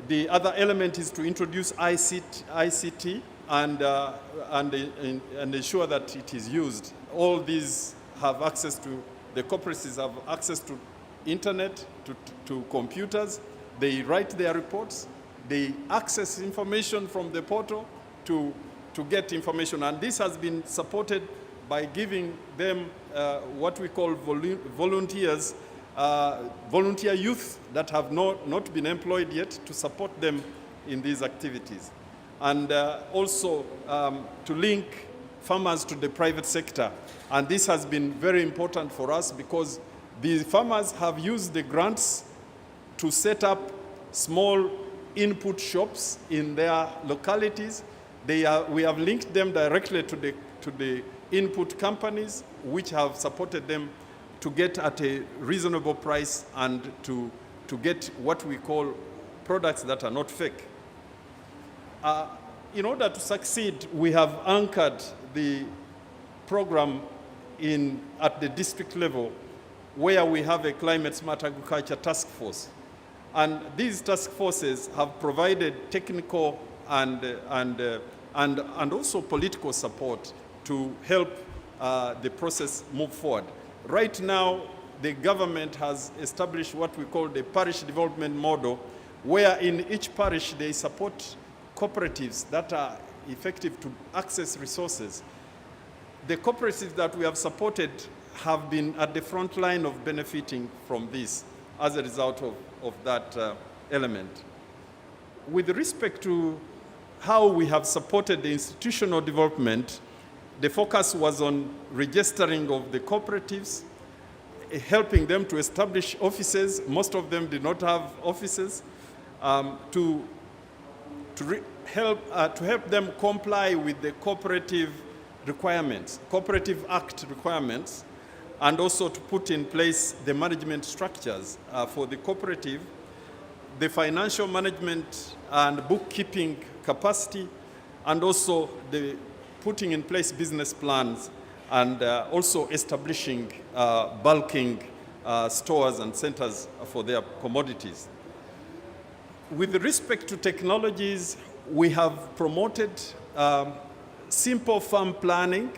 The other element is to introduce ICT and ensure that it is used. All these have access to, the cooperatives have access to internet, to computers. They write their reports. They access information from the portal to get information. And this has been supported by giving them what we call volunteers, volunteer youth that have not been employed yet to support them in these activities. And also to link farmers to the private sector. And this has been very important for us because the farmers have used the grants to set up small input shops in their localities. We have linked them directly to the input companies, which have supported them to get at a reasonable price and to get what we call products that are not fake. In order to succeed, we have anchored the program at the district level, where we have a climate smart agriculture task force. And these task forces have provided technical and also political support to help the process move forward. Right now, the government has established what we call the parish development model, where in each parish they support cooperatives that are effective to access resources. The cooperatives that we have supported have been at the front line of benefiting from this as a result of that element. With respect to how we have supported the institutional development, the focus was on registering of the cooperatives, helping them to establish offices. Most of them did not have offices, to help them comply with the cooperative requirements, Cooperative Act requirements, and also to put in place the management structures for the cooperative, the financial management and bookkeeping capacity, and also the putting in place business plans, and also establishing bulking stores and centers for their commodities. With respect to technologies, we have promoted simple farm planning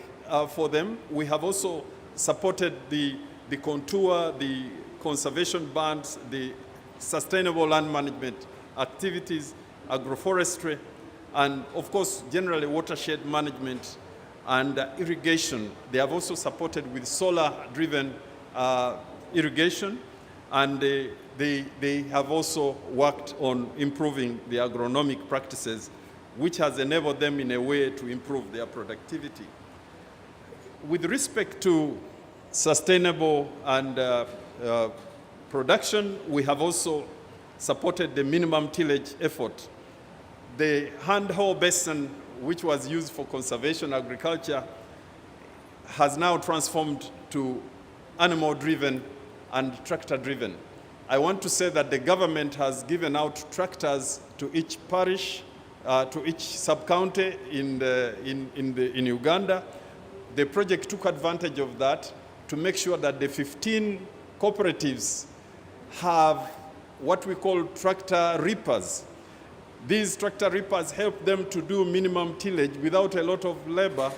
for them. We have also supported the contour, the conservation bands, the sustainable land management activities, agroforestry, and of course, generally watershed management and irrigation. They have also supported with solar-driven irrigation, and they have also worked on improving the agronomic practices, which has enabled them in a way to improve their productivity. With respect to sustainable and production, we have also supported the minimum tillage effort. The handhole basin, which was used for conservation agriculture, has now transformed to animal-driven and tractor-driven. I want to say that the government has given out tractors to each parish, to each sub-county in Uganda. The project took advantage of that to make sure that the 15 cooperatives have what we call tractor reapers. These tractor reapers help them to do minimum tillage without a lot of labor,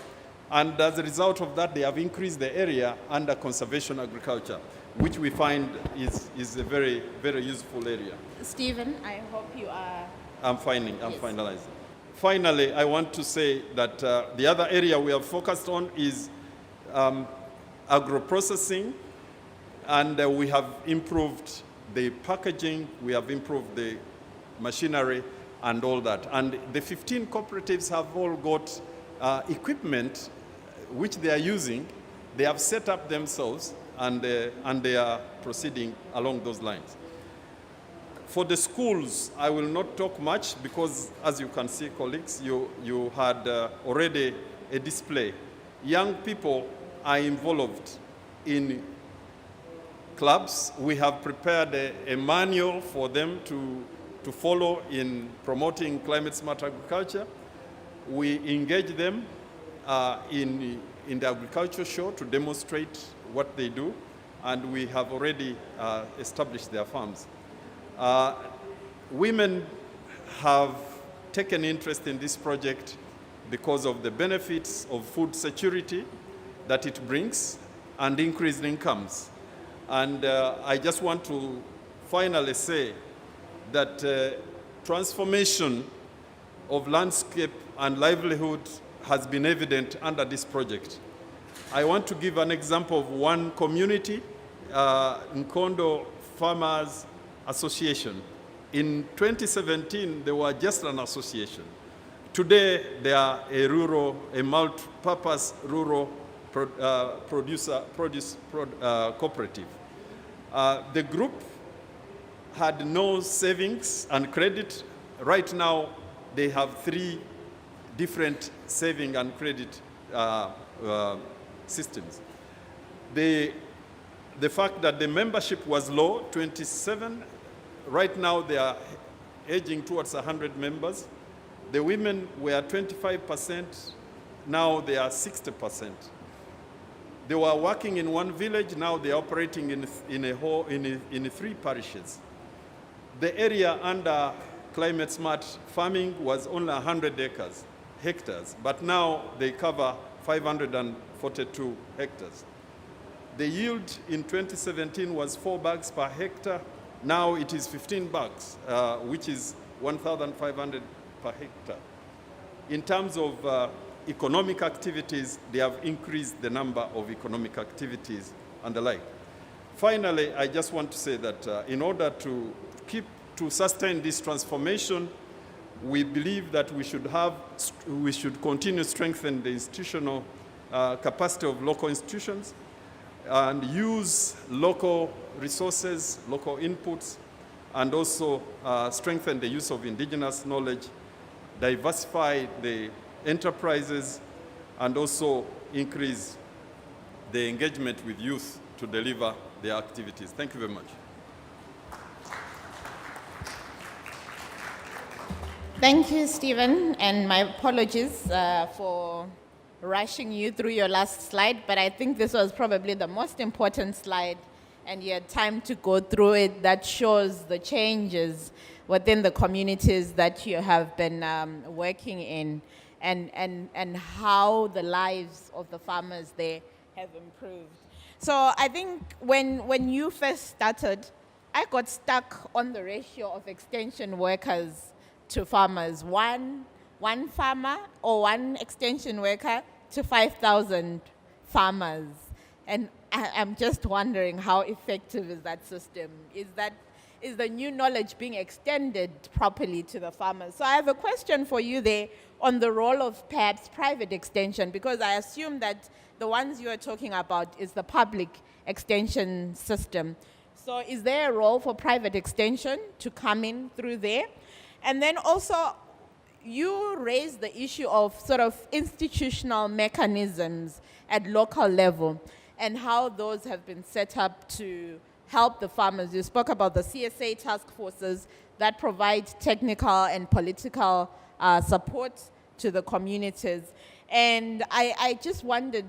and as a result of that, they have increased the area under conservation agriculture, which we find is a very, very useful area. Stephen, I hope you are... I'm finalizing. Finally, I want to say that the other area we have focused on is agro-processing, and we have improved the packaging, we have improved the machinery, and all that. And the 15 cooperatives have all got equipment which they are using. They have set up themselves, and they are proceeding along those lines. For the schools, I will not talk much because, as you can see, colleagues, you had already a display. Young people are involved in clubs. We have prepared a manual for them to follow in promoting climate smart agriculture. We engage them in the agriculture show to demonstrate what they do. and we have already established their farms. Women have taken interest in this project because of the benefits of food security that it brings and increased incomes. And I just want to finally say that transformation of landscape and livelihood has been evident under this project. I want to give an example of one community, Nkondo Farmers Association. In 2017, they were just an association. Today, they are a multi-purpose rural produce cooperative. The group had no savings and credit. Right now, they have 3 different saving and credit systems. The fact that the membership was low, 27, right now they are edging towards 100 members. The women were 25%, now they are 60%. They were working in one village, now they are operating in 3 parishes. The area under climate smart farming was only 100 hectares, but now they cover 542 hectares. The yield in 2017 was 4 bags per hectare. Now it is 15 bags, which is 1,500 per hectare. In terms of economic activities, they have increased the number of economic activities and the like. Finally, I just want to say that in order to sustain this transformation, we believe that we should continue to strengthen the institutional capacity of local institutions and use local resources, local inputs, and also strengthen the use of indigenous knowledge, diversify the enterprises, and also increase the engagement with youth to deliver their activities. Thank you very much. Thank you, Stephen, and my apologies for rushing you through your last slide, but I think this was probably the most important slide, and you had time to go through it. That shows the changes within the communities that you have been working in, and how the lives of the farmers there have improved. So I think when you first started, I got stuck on the ratio of extension workers to farmers. One farmer or one extension worker to 5,000 farmers. And I'm just wondering, how effective is that system? Is the new knowledge being extended properly to the farmers? So I have a question for you there on the role of perhaps private extension, because I assume that the ones you are talking about is the public extension system. So is there a role for private extension to come in through there? And then also, you raised the issue of sort of institutional mechanisms at local level and how those have been set up to help the farmers. You spoke about the CSA task forces that provide technical and political support to the communities. And I just wondered,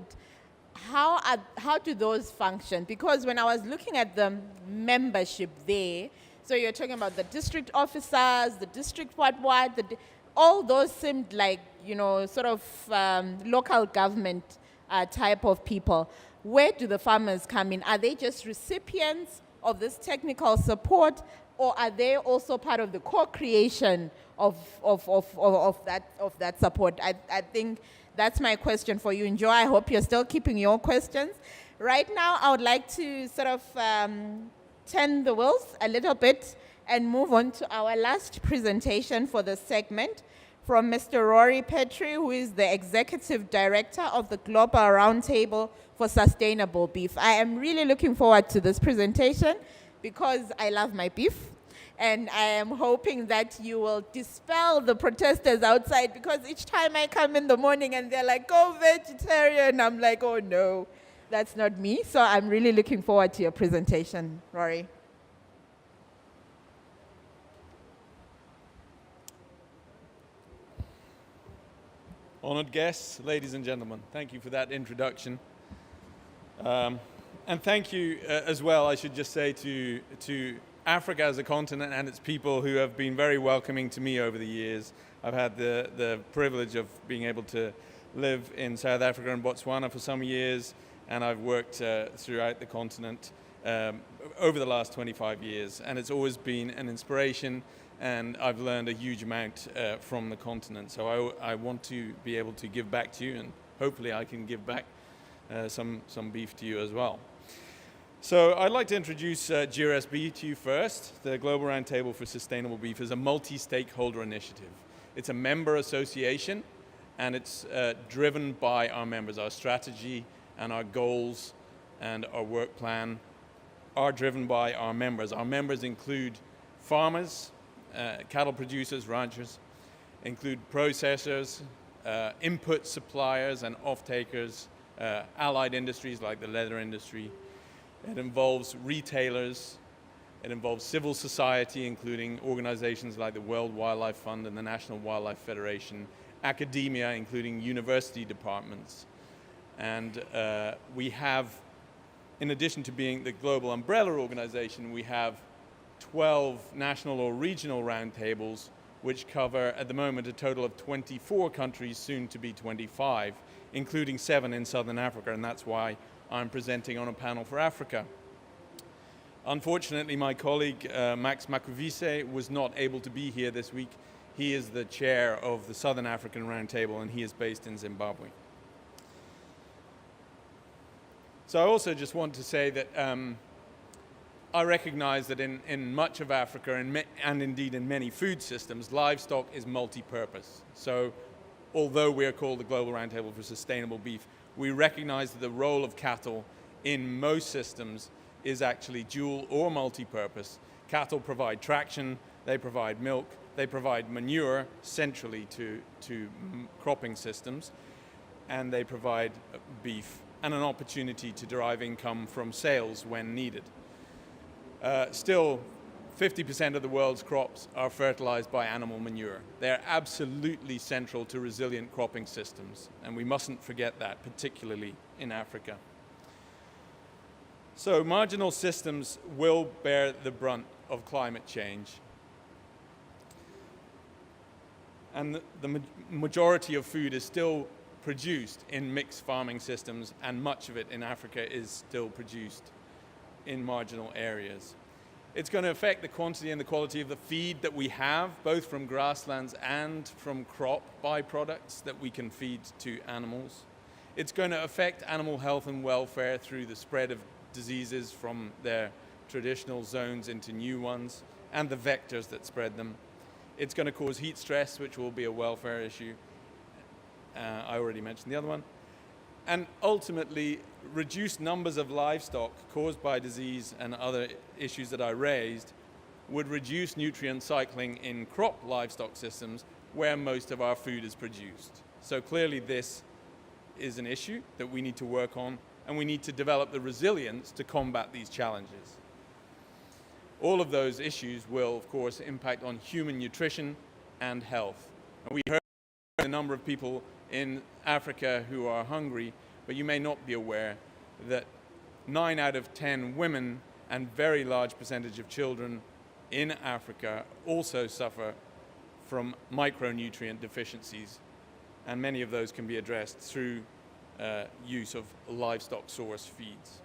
how do those function? Because when I was looking at the membership there, so you're talking about the district officers, the district what, all those seemed like, sort of local government type of people. Where do the farmers come in? Are they just recipients of this technical support, or are they also part of the co-creation of that support? I think that's my question for you, Njo. I hope you're still keeping your questions. Right now, I would like to sort of turn the wheels a little bit and move on to our last presentation for this segment from Mr. Rory Petre, who is the Executive Director of the Global Roundtable for Sustainable Beef. I am really looking forward to this presentation because I love my beef, and I am hoping that you will dispel the protesters outside, because each time I come in the morning and they're like, go vegetarian, I'm like, oh no, that's not me. So I'm really looking forward to your presentation, Rory. Honored guests, ladies and gentlemen, thank you for that introduction. And thank you as well, I should just say, to Africa as a continent and its people who have been very welcoming to me over the years. I've had the privilege of being able to live in South Africa and Botswana for some years, and I've worked throughout the continent over the last 25 years, and it's always been an inspiration, and I've learned a huge amount from the continent. So I want to be able to give back to you, and hopefully I can give back some beef to you as well. So I'd like to introduce GRSB to you first. The Global Roundtable for Sustainable Beef is a multi-stakeholder initiative. It's a member association, and it's driven by our members. Our strategy and our goals and our work plan are driven by our members. Our members include farmers, cattle producers, ranchers, include processors, input suppliers and off-takers, allied industries like the leather industry. It involves retailers. It involves civil society, including organizations like the World Wildlife Fund and the National Wildlife Federation, academia, including university departments. And we have, in addition to being the global umbrella organization, we have 12 national or regional roundtables, which cover, at the moment, a total of 24 countries, soon to be 25, including 7 in Southern Africa, and that's why I'm presenting on a panel for Africa. Unfortunately, my colleague Max Makuvise was not able to be here this week. He is the chair of the Southern African Roundtable, and he is based in Zimbabwe. So I also just want to say that I recognize that in much of Africa, and indeed in many food systems, livestock is multi-purpose. So although we're called the Global Roundtable for Sustainable Beef, we recognize that the role of cattle in most systems is actually dual or multi-purpose. Cattle provide traction, they provide milk, they provide manure centrally to cropping systems, and they provide beef and an opportunity to derive income from sales when needed. Still, 50% of the world's crops are fertilized by animal manure. They're absolutely central to resilient cropping systems, and we mustn't forget that, particularly in Africa. So marginal systems will bear the brunt of climate change. And the majority of food is still produced in mixed farming systems, and much of it in Africa is still produced in marginal areas. It's going to affect the quantity and the quality of the feed that we have, both from grasslands and from crop byproducts that we can feed to animals. It's going to affect animal health and welfare through the spread of diseases from their traditional zones into new ones, and the vectors that spread them. It's going to cause heat stress, which will be a welfare issue. I already mentioned the other one. And ultimately, reduced numbers of livestock caused by disease and other issues that I raised would reduce nutrient cycling in crop livestock systems where most of our food is produced. So clearly this is an issue that we need to work on, and we need to develop the resilience to combat these challenges. All of those issues will, of course, impact on human nutrition and health. And we heard the number of people in Africa who are hungry, but you may not be aware that 9 out of 10 women and very large percentage of children in Africa also suffer from micronutrient deficiencies, and many of those can be addressed through use of livestock source feeds.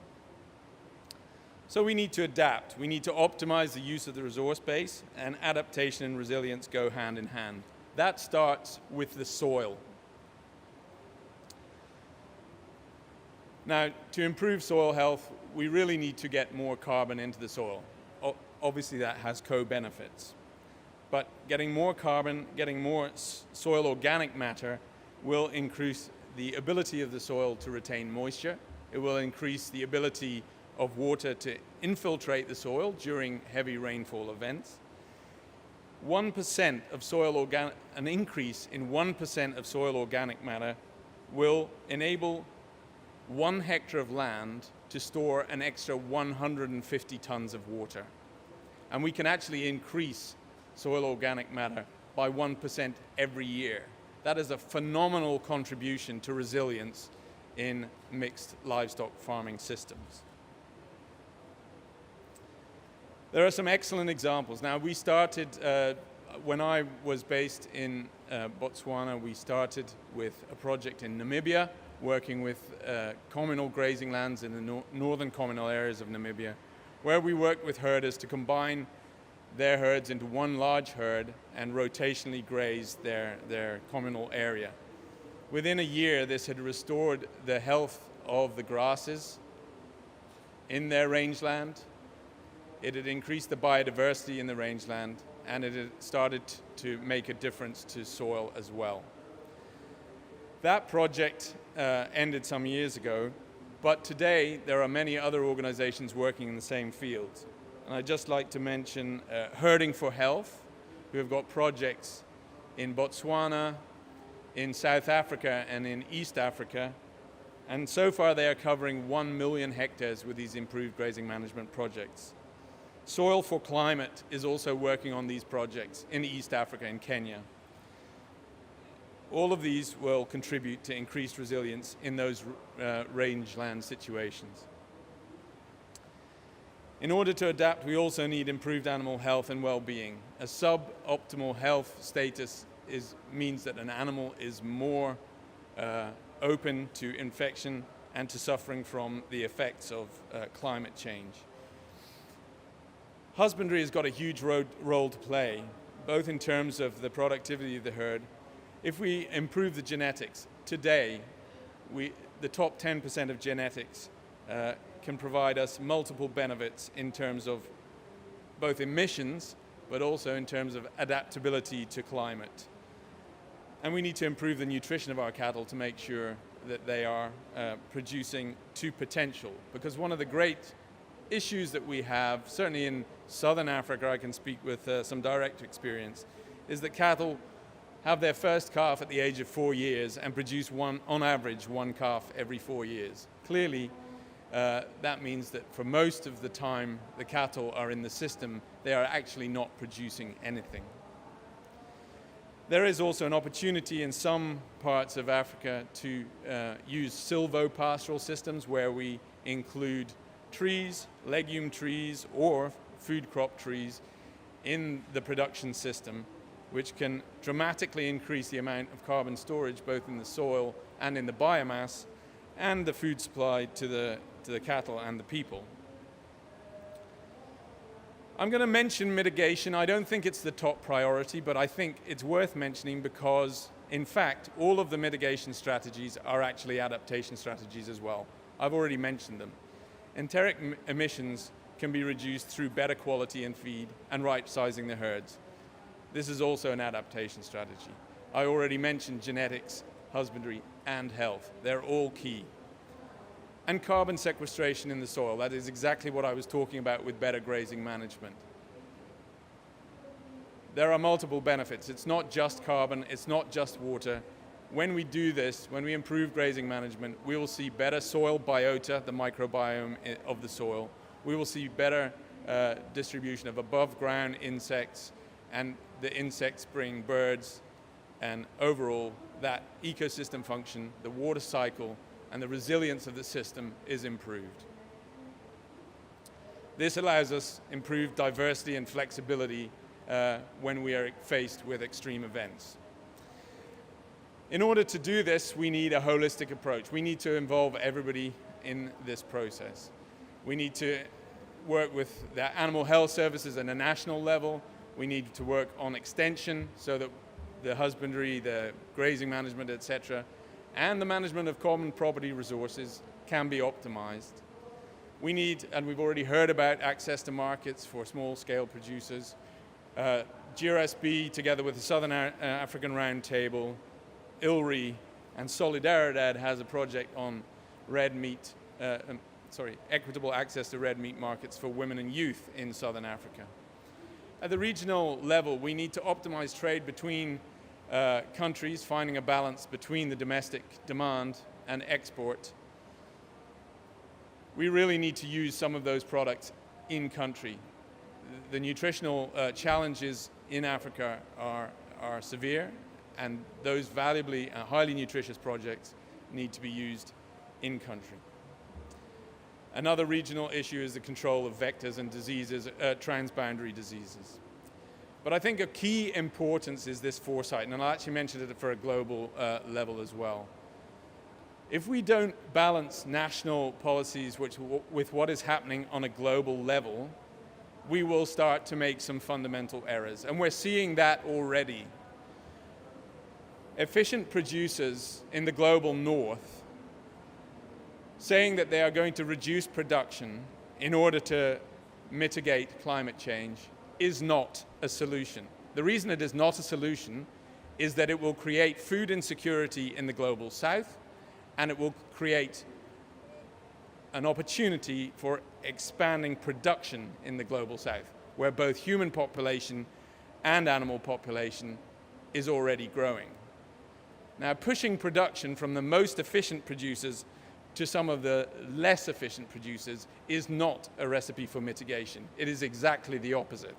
So we need to adapt. We need to optimize the use of the resource base, and adaptation and resilience go hand in hand. That starts with the soil. Now, to improve soil health, we really need to get more carbon into the soil. Obviously, that has co-benefits. But getting more carbon, getting more soil organic matter will increase the ability of the soil to retain moisture. It will increase the ability of water to infiltrate the soil during heavy rainfall events. 1% of soil an increase in 1% of soil organic matter will enable 1 hectare of land to store an extra 150 tons of water. And we can actually increase soil organic matter by 1% every year. That is a phenomenal contribution to resilience in mixed livestock farming systems. There are some excellent examples. Now, we started, when I was based in Botswana, we started with a project in Namibia, working with communal grazing lands in the northern communal areas of Namibia, where we worked with herders to combine their herds into one large herd and rotationally graze their communal area. Within a year, this had restored the health of the grasses in their rangeland. It had increased the biodiversity in the rangeland, and it had started to make a difference to soil as well. That project ended some years ago, but today there are many other organizations working in the same fields. And I'd just like to mention Herding for Health, who have got projects in Botswana, in South Africa, and in East Africa. And so far they are covering 1 million hectares with these improved grazing management projects. Soil for Climate is also working on these projects in East Africa, in Kenya. All of these will contribute to increased resilience in those rangeland situations. In order to adapt, we also need improved animal health and well-being. A suboptimal health status means that an animal is more open to infection and to suffering from the effects of climate change. Husbandry has got a huge role to play, both in terms of the productivity of the herd. If we improve the genetics, today, the top 10% of genetics can provide us multiple benefits in terms of both emissions, but also in terms of adaptability to climate. And we need to improve the nutrition of our cattle to make sure that they are producing to potential. Because one of the great issues that we have, certainly in southern Africa, I can speak with some direct experience, is that cattle have their first calf at the age of 4 years and produce on average one calf every 4 years. Clearly, that means that for most of the time the cattle are in the system, they are actually not producing anything. There is also an opportunity in some parts of Africa to use silvopastoral systems where we include trees, legume trees, or food crop trees in the production system, which can dramatically increase the amount of carbon storage both in the soil and in the biomass and the food supply to the cattle and the people. I'm going to mention mitigation. I don't think it's the top priority, but I think it's worth mentioning because, in fact, all of the mitigation strategies are actually adaptation strategies as well. I've already mentioned them. Enteric emissions can be reduced through better quality in feed and right-sizing the herds. This is also an adaptation strategy. I already mentioned genetics, husbandry, and health. They're all key. And carbon sequestration in the soil. That is exactly what I was talking about with better grazing management. There are multiple benefits. It's not just carbon, it's not just water. When we do this, when we improve grazing management, we will see better soil biota, the microbiome of the soil. We will see better distribution of above ground insects, and the insects bring birds, and overall that ecosystem function, the water cycle, and the resilience of the system is improved. This allows us improved diversity and flexibility when we are faced with extreme events. In order to do this, we need a holistic approach. We need to involve everybody in this process. We need to work with the animal health services at a national level. We need to work on extension so that the husbandry, the grazing management, etc., and the management of common property resources can be optimized. We need, and we've already heard about, access to markets for small-scale producers. GRSB, together with the Southern African Roundtable, ILRI, and Solidaridad has a project on equitable access to red meat markets for women and youth in Southern Africa. At the regional level, we need to optimize trade between countries, finding a balance between the domestic demand and export. We really need to use some of those products in country. The nutritional challenges in Africa are severe, and those valuably highly nutritious projects need to be used in country. Another regional issue is the control of vectors and diseases, transboundary diseases. But I think a key importance is this foresight, and I'll actually mention it for a global level as well. If we don't balance national policies with what is happening on a global level, we will start to make some fundamental errors. And we're seeing that already. Efficient producers in the global north saying that they are going to reduce production in order to mitigate climate change is not a solution. The reason it is not a solution is that it will create food insecurity in the global south, and it will create an opportunity for expanding production in the global south, where both human population and animal population is already growing. Now, pushing production from the most efficient producers to some of the less efficient producers is not a recipe for mitigation. It is exactly the opposite.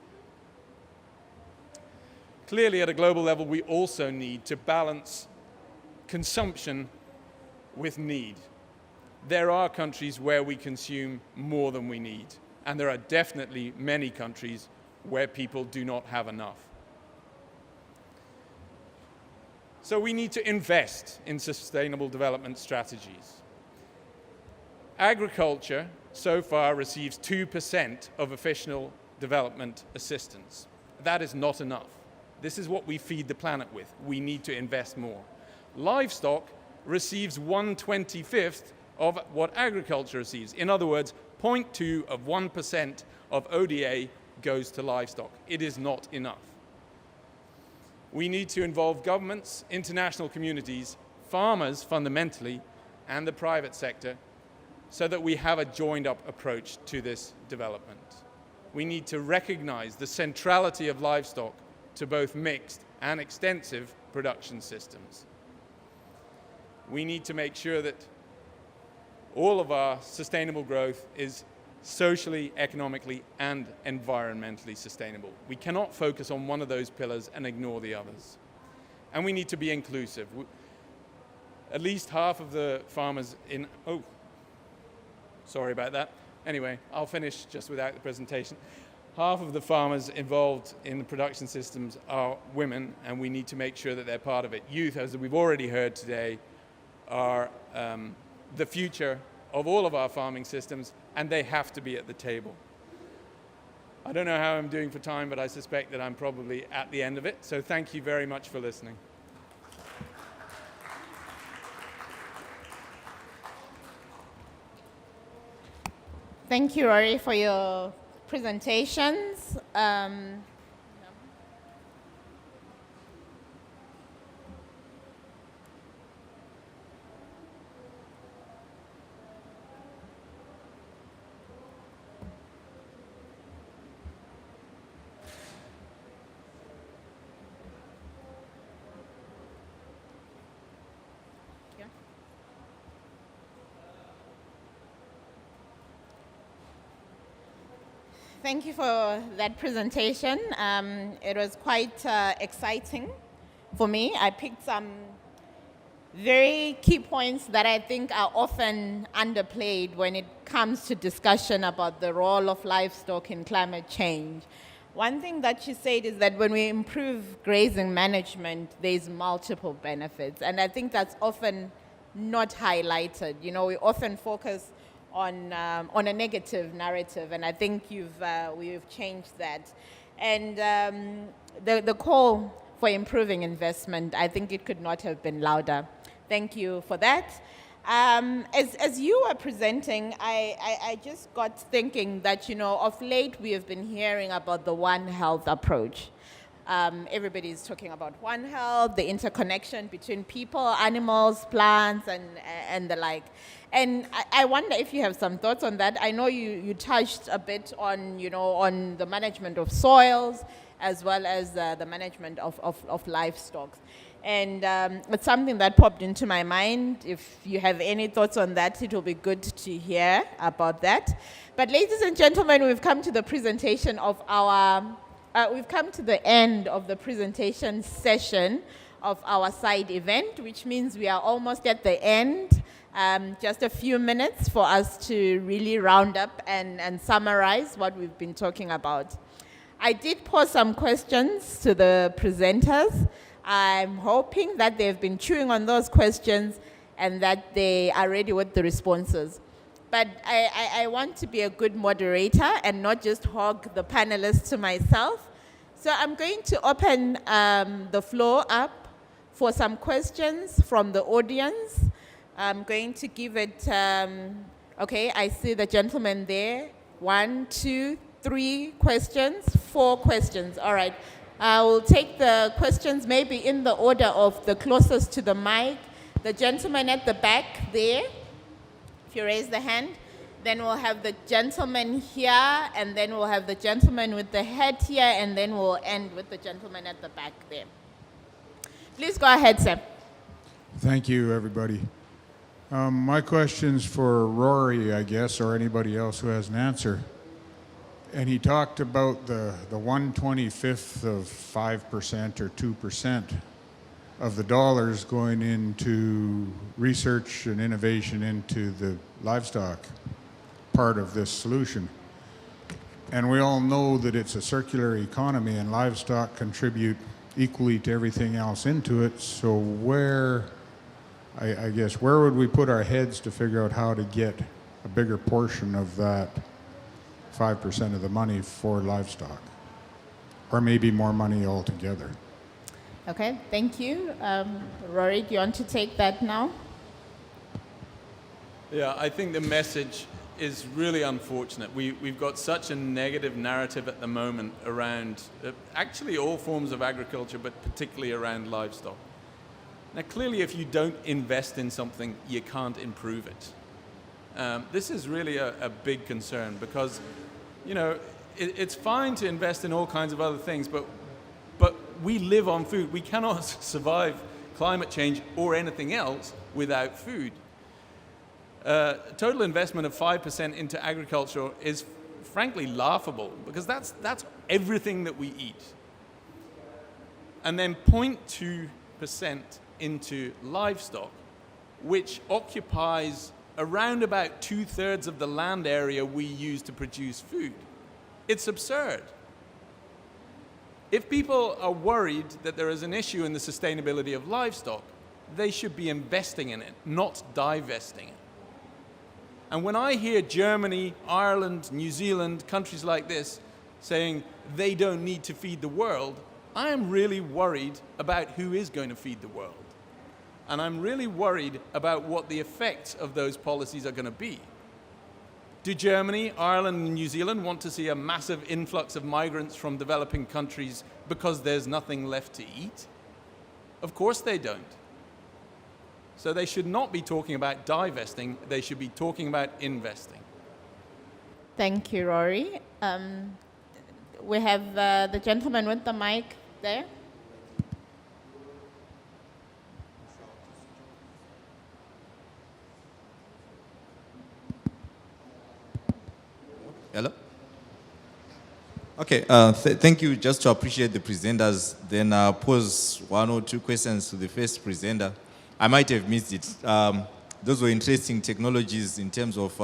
Clearly, at a global level, we also need to balance consumption with need. There are countries where we consume more than we need, and there are definitely many countries where people do not have enough. So we need to invest in sustainable development strategies. Agriculture so far receives 2% of official development assistance. That is not enough. This is what we feed the planet with. We need to invest more. Livestock receives 1/25 of what agriculture receives. In other words, 0.2 of 1% of ODA goes to livestock. It is not enough. We need to involve governments, international communities, farmers fundamentally, and the private sector so that we have a joined-up approach to this development. We need to recognize the centrality of livestock to both mixed and extensive production systems. We need to make sure that all of our sustainable growth is socially, economically, and environmentally sustainable. We cannot focus on one of those pillars and ignore the others. And we need to be inclusive. At least half of the farmers in... Oh, sorry about that. Anyway, I'll finish just without the presentation. Half of the farmers involved in the production systems are women, and we need to make sure that they're part of it. Youth, as we've already heard today, are the future of all of our farming systems, and they have to be at the table. I don't know how I'm doing for time, but I suspect that I'm probably at the end of it. So thank you very much for listening. Thank you, Rory, for your presentations. Thank you for that presentation. It was quite exciting for me. I picked some very key points that I think are often underplayed when it comes to discussion about the role of livestock in climate change. One thing that she said is that when we improve grazing management, there's multiple benefits. And I think that's often not highlighted. You know, we often focus on a negative narrative, and I think we've changed that. And the call for improving investment, I think it could not have been louder. Thank you for that. As you were presenting, I just got thinking that, you know, of late we have been hearing about the One Health approach. Everybody's talking about One Health, the interconnection between people, animals, plants, and the like. And I wonder if you have some thoughts on that. I know you touched a bit on, you know, on the management of soils as well as the management of livestock. And it's something that popped into my mind. If you have any thoughts on that, it will be good to hear about that. But ladies and gentlemen, we've come to the presentation of we've come to the end of the presentation session of our side event, which means we are almost at the end. Just a few minutes for us to really round up and summarize what we've been talking about. I did pose some questions to the presenters. I'm hoping that they've been chewing on those questions and that they are ready with the responses. But I want to be a good moderator and not just hog the panelists to myself. So I'm going to open the floor up for some questions from the audience. I'm going to give it, okay, I see the gentleman there. 1, 2, 3 questions, 4 questions. All right. I will take the questions maybe in the order of the closest to the mic. The gentleman at the back there, if you raise the hand. Then we'll have the gentleman here, and then we'll have the gentleman with the hat here, and then we'll end with the gentleman at the back there. Please go ahead, sir. Thank you, everybody. My question's for Rory, I guess, or anybody else who has an answer. And he talked about the 1/25th of 5% or 2% of the dollars going into research and innovation into the livestock part of this solution. And we all know that it's a circular economy and livestock contribute equally to everything else into it. So where, I guess, where would we put our heads to figure out how to get a bigger portion of that 5% of the money for livestock? Or maybe more money altogether? Okay, thank you. Rory, do you want to take that now? Yeah, I think the message is really unfortunate. We've got such a negative narrative at the moment around actually all forms of agriculture, but particularly around livestock. Now, clearly, if you don't invest in something, you can't improve it. This is really a big concern because, you know, it's fine to invest in all kinds of other things, but we live on food. We cannot survive climate change or anything else without food. Total investment of 5% into agriculture is frankly laughable because that's everything that we eat. And then 0.2% into livestock, which occupies around about 2/3 of the land area we use to produce food. It's absurd. If people are worried that there is an issue in the sustainability of livestock, they should be investing in it, not divesting it. And when I hear Germany, Ireland, New Zealand, countries like this saying they don't need to feed the world, I am really worried about who is going to feed the world. And I'm really worried about what the effects of those policies are going to be. Do Germany, Ireland, and New Zealand want to see a massive influx of migrants from developing countries because there's nothing left to eat? Of course they don't. So they should not be talking about divesting, they should be talking about investing. Thank you, Rory. We have the gentleman with the mic there. Hello? Okay, thank you. Just to appreciate the presenters, then pose 1 or 2 questions to the first presenter. I might have missed it. Those were interesting technologies in terms of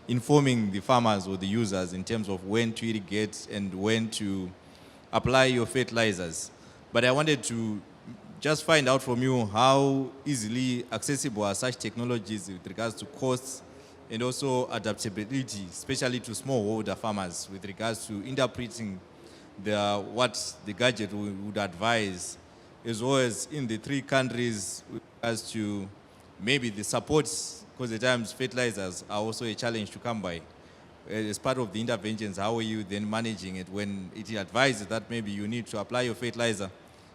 informing the farmers or the users in terms of when to irrigate and when to apply your fertilizers. But I wanted to just find out from you how easily accessible are such technologies with regards to costs and also adaptability, especially to smallholder farmers with regards to interpreting what the gadget would advise, as well as in the 3 countries as to maybe the supports, because at times fertilizers are also a challenge to come by. As part of the interventions, how are you then managing it when it advises that maybe you need to apply your fertilizer?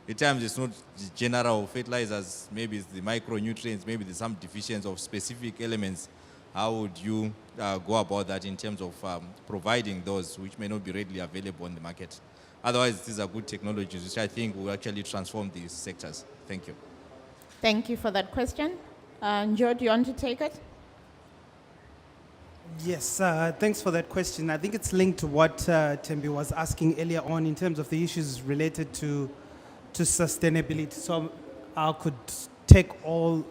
At times it's not the general fertilizers, maybe it's the micronutrients, maybe there's some deficiency of specific elements. How would you go about that in terms of providing those which may not be readily available on the market? Otherwise, these are good technologies which I think will actually transform these sectors. Thank you. Thank you for that question. Joe, do you want to take it? Yes, thanks for that question. I think it's linked to what Thembi was asking earlier on in terms of the issues related to sustainability. So I could take all,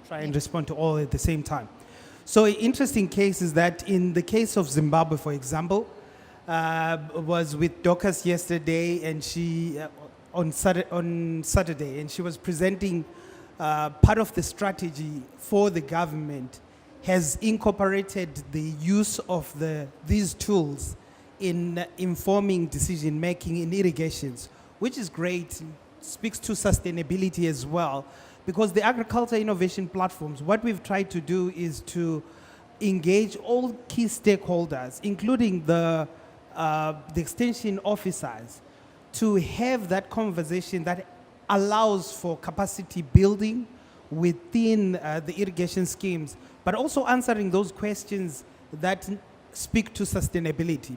try try and respond to all at the same time. So an interesting case is that in the case of Zimbabwe, for example, was with Dorcas yesterday, and she on Saturday, and she was presenting part of the strategy for the government has incorporated the use of these tools in informing decision making in irrigations, which is great. Speaks to sustainability as well, because the agriculture innovation platforms, what we've tried to do is to engage all key stakeholders, including the extension officers, to have that conversation that allows for capacity building within the irrigation schemes, but also answering those questions that speak to sustainability.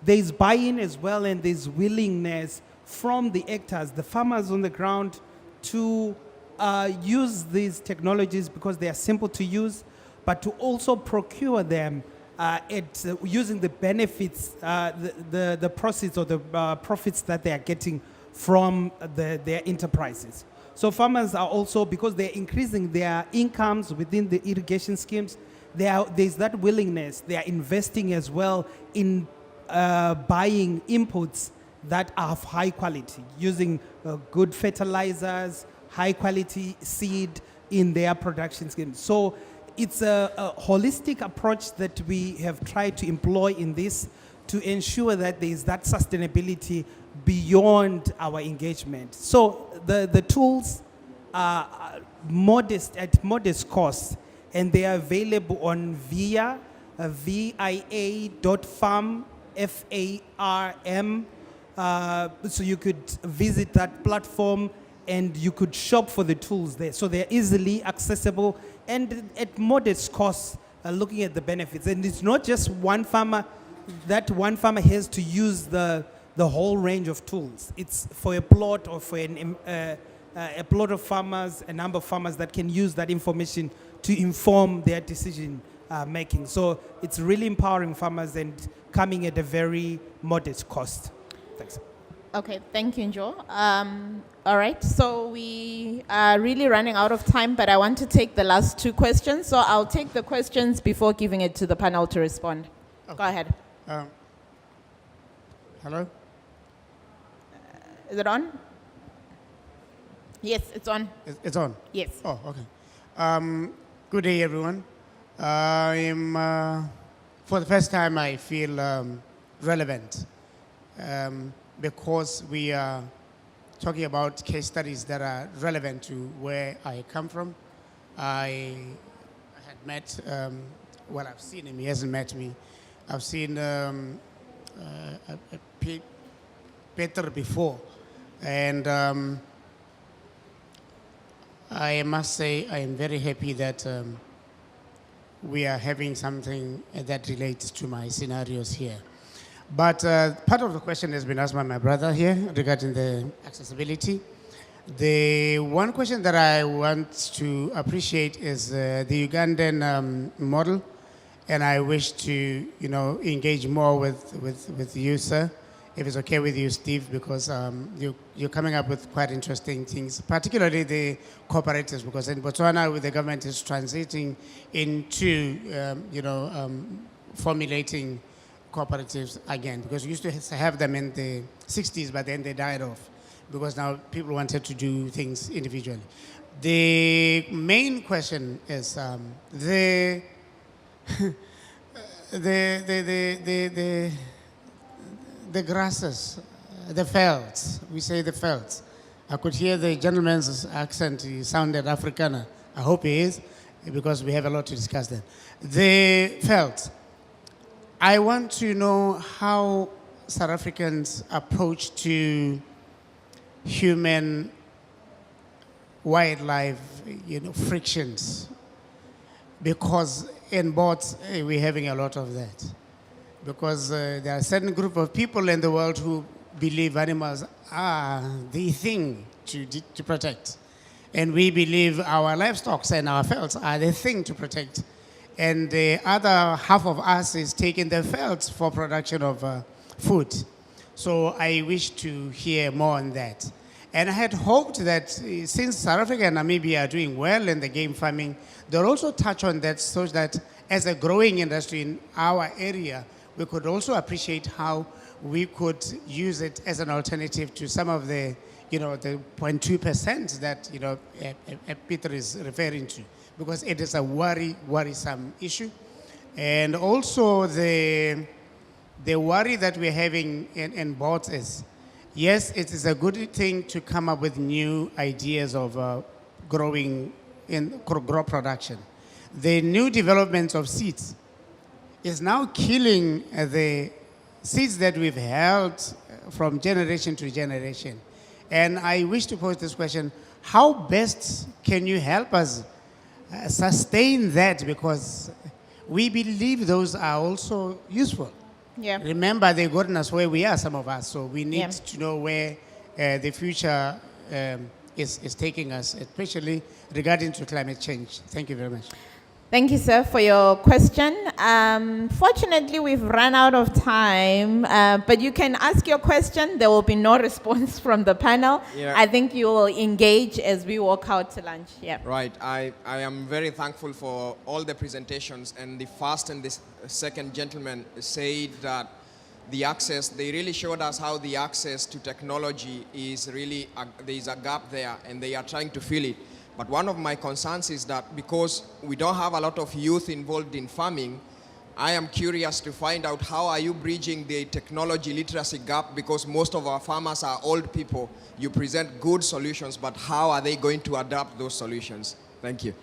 There's buy-in as well, and there's willingness from the actors, the farmers on the ground, to use these technologies because they are simple to use, but to also procure them using the benefits, the proceeds or the profits that they are getting from their enterprises. So farmers are also, because they're increasing their incomes within the irrigation schemes, there's that willingness. They are investing as well in buying inputs that are of high quality, using good fertilizers, high quality seed in their production schemes. So it's a holistic approach that we have tried to employ in this to ensure that there is that sustainability beyond our engagement. So the tools are modest, at modest cost, and they are available on via via.farm, FARM. So you could visit that platform and you could shop for the tools there. So they're easily accessible and at modest costs, looking at the benefits. And it's not just one farmer, that one farmer has to use the whole range of tools. It's for a plot or for a plot of farmers, a number of farmers that can use that information to inform their decision making. So it's really empowering farmers and coming at a very modest cost. Thanks. Okay, thank you, Njo. All right, so we are really running out of time, but I want to take the last two questions. So I'll take the questions before giving it to the panel to respond. Okay. Go ahead. Hello? Is it on? Yes, it's on. It's on? Yes. Oh, okay. Good day, everyone. For the first time, I feel relevant because we are talking about case studies that are relevant to where I come from. I had met, well, I've seen him, he hasn't met me. I've seen Petre before, and I must say I am very happy that we are having something that relates to my scenarios here. But part of the question has been asked by my brother here regarding the accessibility. The one question that I want to appreciate is the Ugandan model, and I wish to, engage more with you, sir, if it's okay with you, Steve, because you're coming up with quite interesting things, particularly the cooperatives, because in Botswana, the government is transiting into, formulating cooperatives again, because we used to have them in the 60s, but then they died off because now people wanted to do things individually. The main question is the grasses, the felds. We say the felds. I could hear the gentleman's accent. He sounded Afrikaner. I hope he is, because we have a lot to discuss then. The felds. I want to know how South Africans approach to human wildlife, frictions, because in boats we're having a lot of that. Because there are a certain group of people in the world who believe animals are the thing to protect. And we believe our livestock and our felds are the thing to protect. And the other half of us is taking the felds for production of food. So I wish to hear more on that. And I had hoped that since South Africa and Namibia are doing well in the game farming, they'll also touch on that so that as a growing industry in our area, we could also appreciate how we could use it as an alternative to some of the, the 0.2% that, Petre is referring to, because it is a worrisome issue. And also the worry that we're having in boards is, yes, it is a good thing to come up with new ideas of growing in crop production. The new developments of seeds is now killing the seeds that we've held from generation to generation. And I wish to pose this question: how best can you help us sustain that? Because we believe those are also useful. Yeah. Remember, they've gotten us where we are, some of us, so we need to know where the future is taking us, especially regarding to climate change. Thank you very much. Thank you, sir, for your question. Fortunately, we've run out of time, but you can ask your question. There will be no response from the panel. Yeah. I think you will engage as we walk out to lunch. Yeah. Right. I am very thankful for all the presentations, and the first and the second gentleman said that the access, they really showed us how the access to technology is really, there is a gap there, and they are trying to fill it. But one of my concerns is that because we don't have a lot of youth involved in farming, I am curious to find out how are you bridging the technology literacy gap, because most of our farmers are old people. You present good solutions, but how are they going to adapt those solutions? Thank you.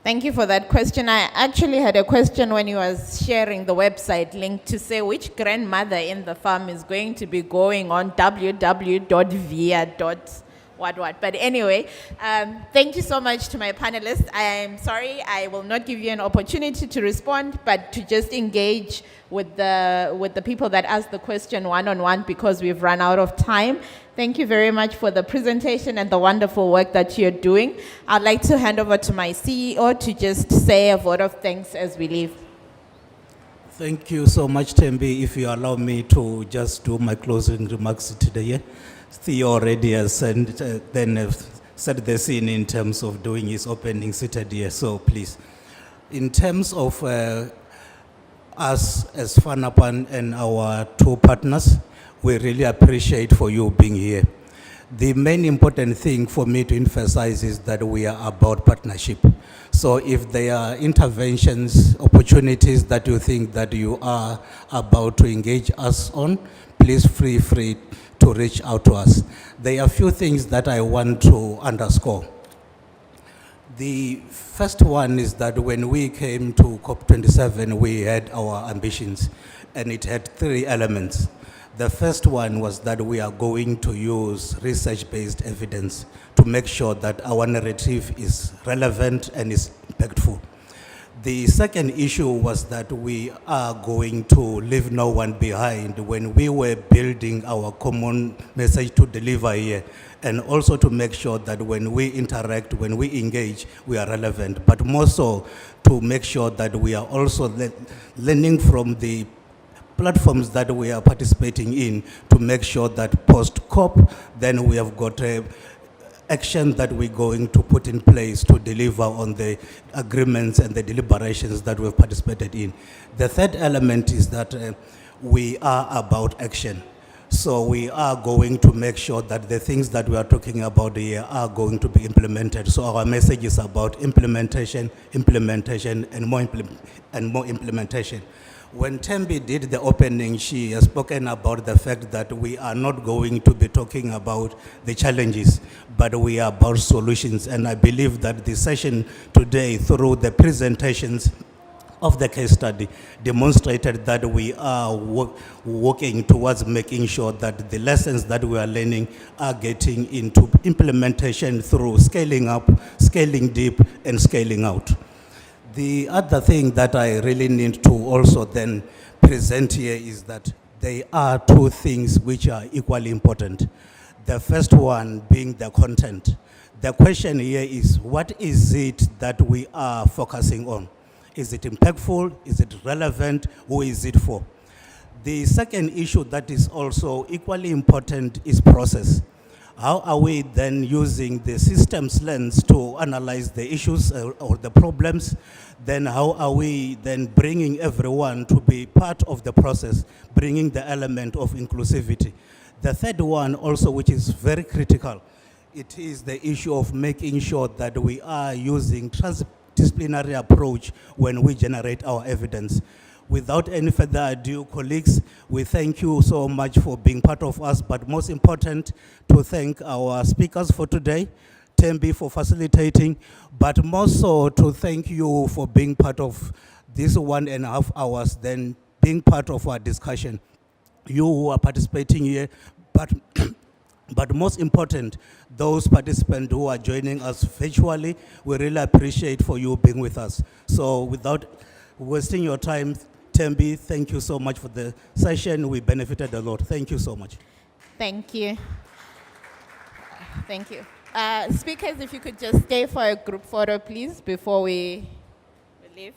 Thank you for that question. I actually had a question when you was sharing the website link to say which grandmother in the farm is going to be going on www.via. But anyway, thank you so much to my panelists. I am sorry I will not give you an opportunity to respond, but to just engage with the people that asked the question one-on-one, because we've run out of time. Thank you very much for the presentation and the wonderful work that you're doing. I'd like to hand over to my CEO to just say a vote of thanks as we leave. Thank you so much, Tembi. If you allow me to just do my closing remarks today. Theo already has set the scene in terms of doing his opening seated here, so please. In terms of us as FANRPAN and our two partners, we really appreciate for you being here. The main important thing for me to emphasize is that we are about partnership. So if there are interventions, opportunities that you think that you are about to engage us on, please feel free to reach out to us. There are a few things that I want to underscore. The first one is that when we came to COP27, we had our ambitions, and it had three elements. The first one was that we are going to use research-based evidence to make sure that our narrative is relevant and is impactful. The second issue was that we are going to leave no one behind when we were building our common message to deliver here, and also to make sure that when we interact, when we engage, we are relevant, but more so to make sure that we are also learning from the platforms that we are participating in, to make sure that post-COP, then we have got a action that we're going to put in place to deliver on the agreements and the deliberations that we've participated in. The third element is that we are about action. So we are going to make sure that the things that we are talking about here are going to be implemented. So our message is about implementation, and more implementation. When Tembi did the opening, she has spoken about the fact that we are not going to be talking about the challenges, but we are about solutions. And I believe that the session today, through the presentations of the case study, demonstrated that we are working towards making sure that the lessons that we are learning are getting into implementation through scaling up, scaling deep, and scaling out. The other thing that I really need to also then present here is that there are two things which are equally important. The first one being the content. The question here is, what is it that we are focusing on? Is it impactful? Is it relevant? Who is it for? The second issue that is also equally important is process. How are we then using the systems lens to analyze the issues or the problems? Then how are we then bringing everyone to be part of the process, bringing the element of inclusivity? The third one also, which is very critical, it is the issue of making sure that we are using transdisciplinary approach when we generate our evidence. Without any further ado, colleagues, we thank you so much for being part of us, but most important, to thank our speakers for today, Thembi for facilitating, but more so to thank you for being part of this 1.5 hours, then being part of our discussion. You who are participating here, but most important, those participants who are joining us virtually, we really appreciate for you being with us. So without wasting your time, Thembi, thank you so much for the session. We benefited a lot. Thank you so much. Thank you. Thank you. Speakers, if you could just stay for a group photo, please, before we leave.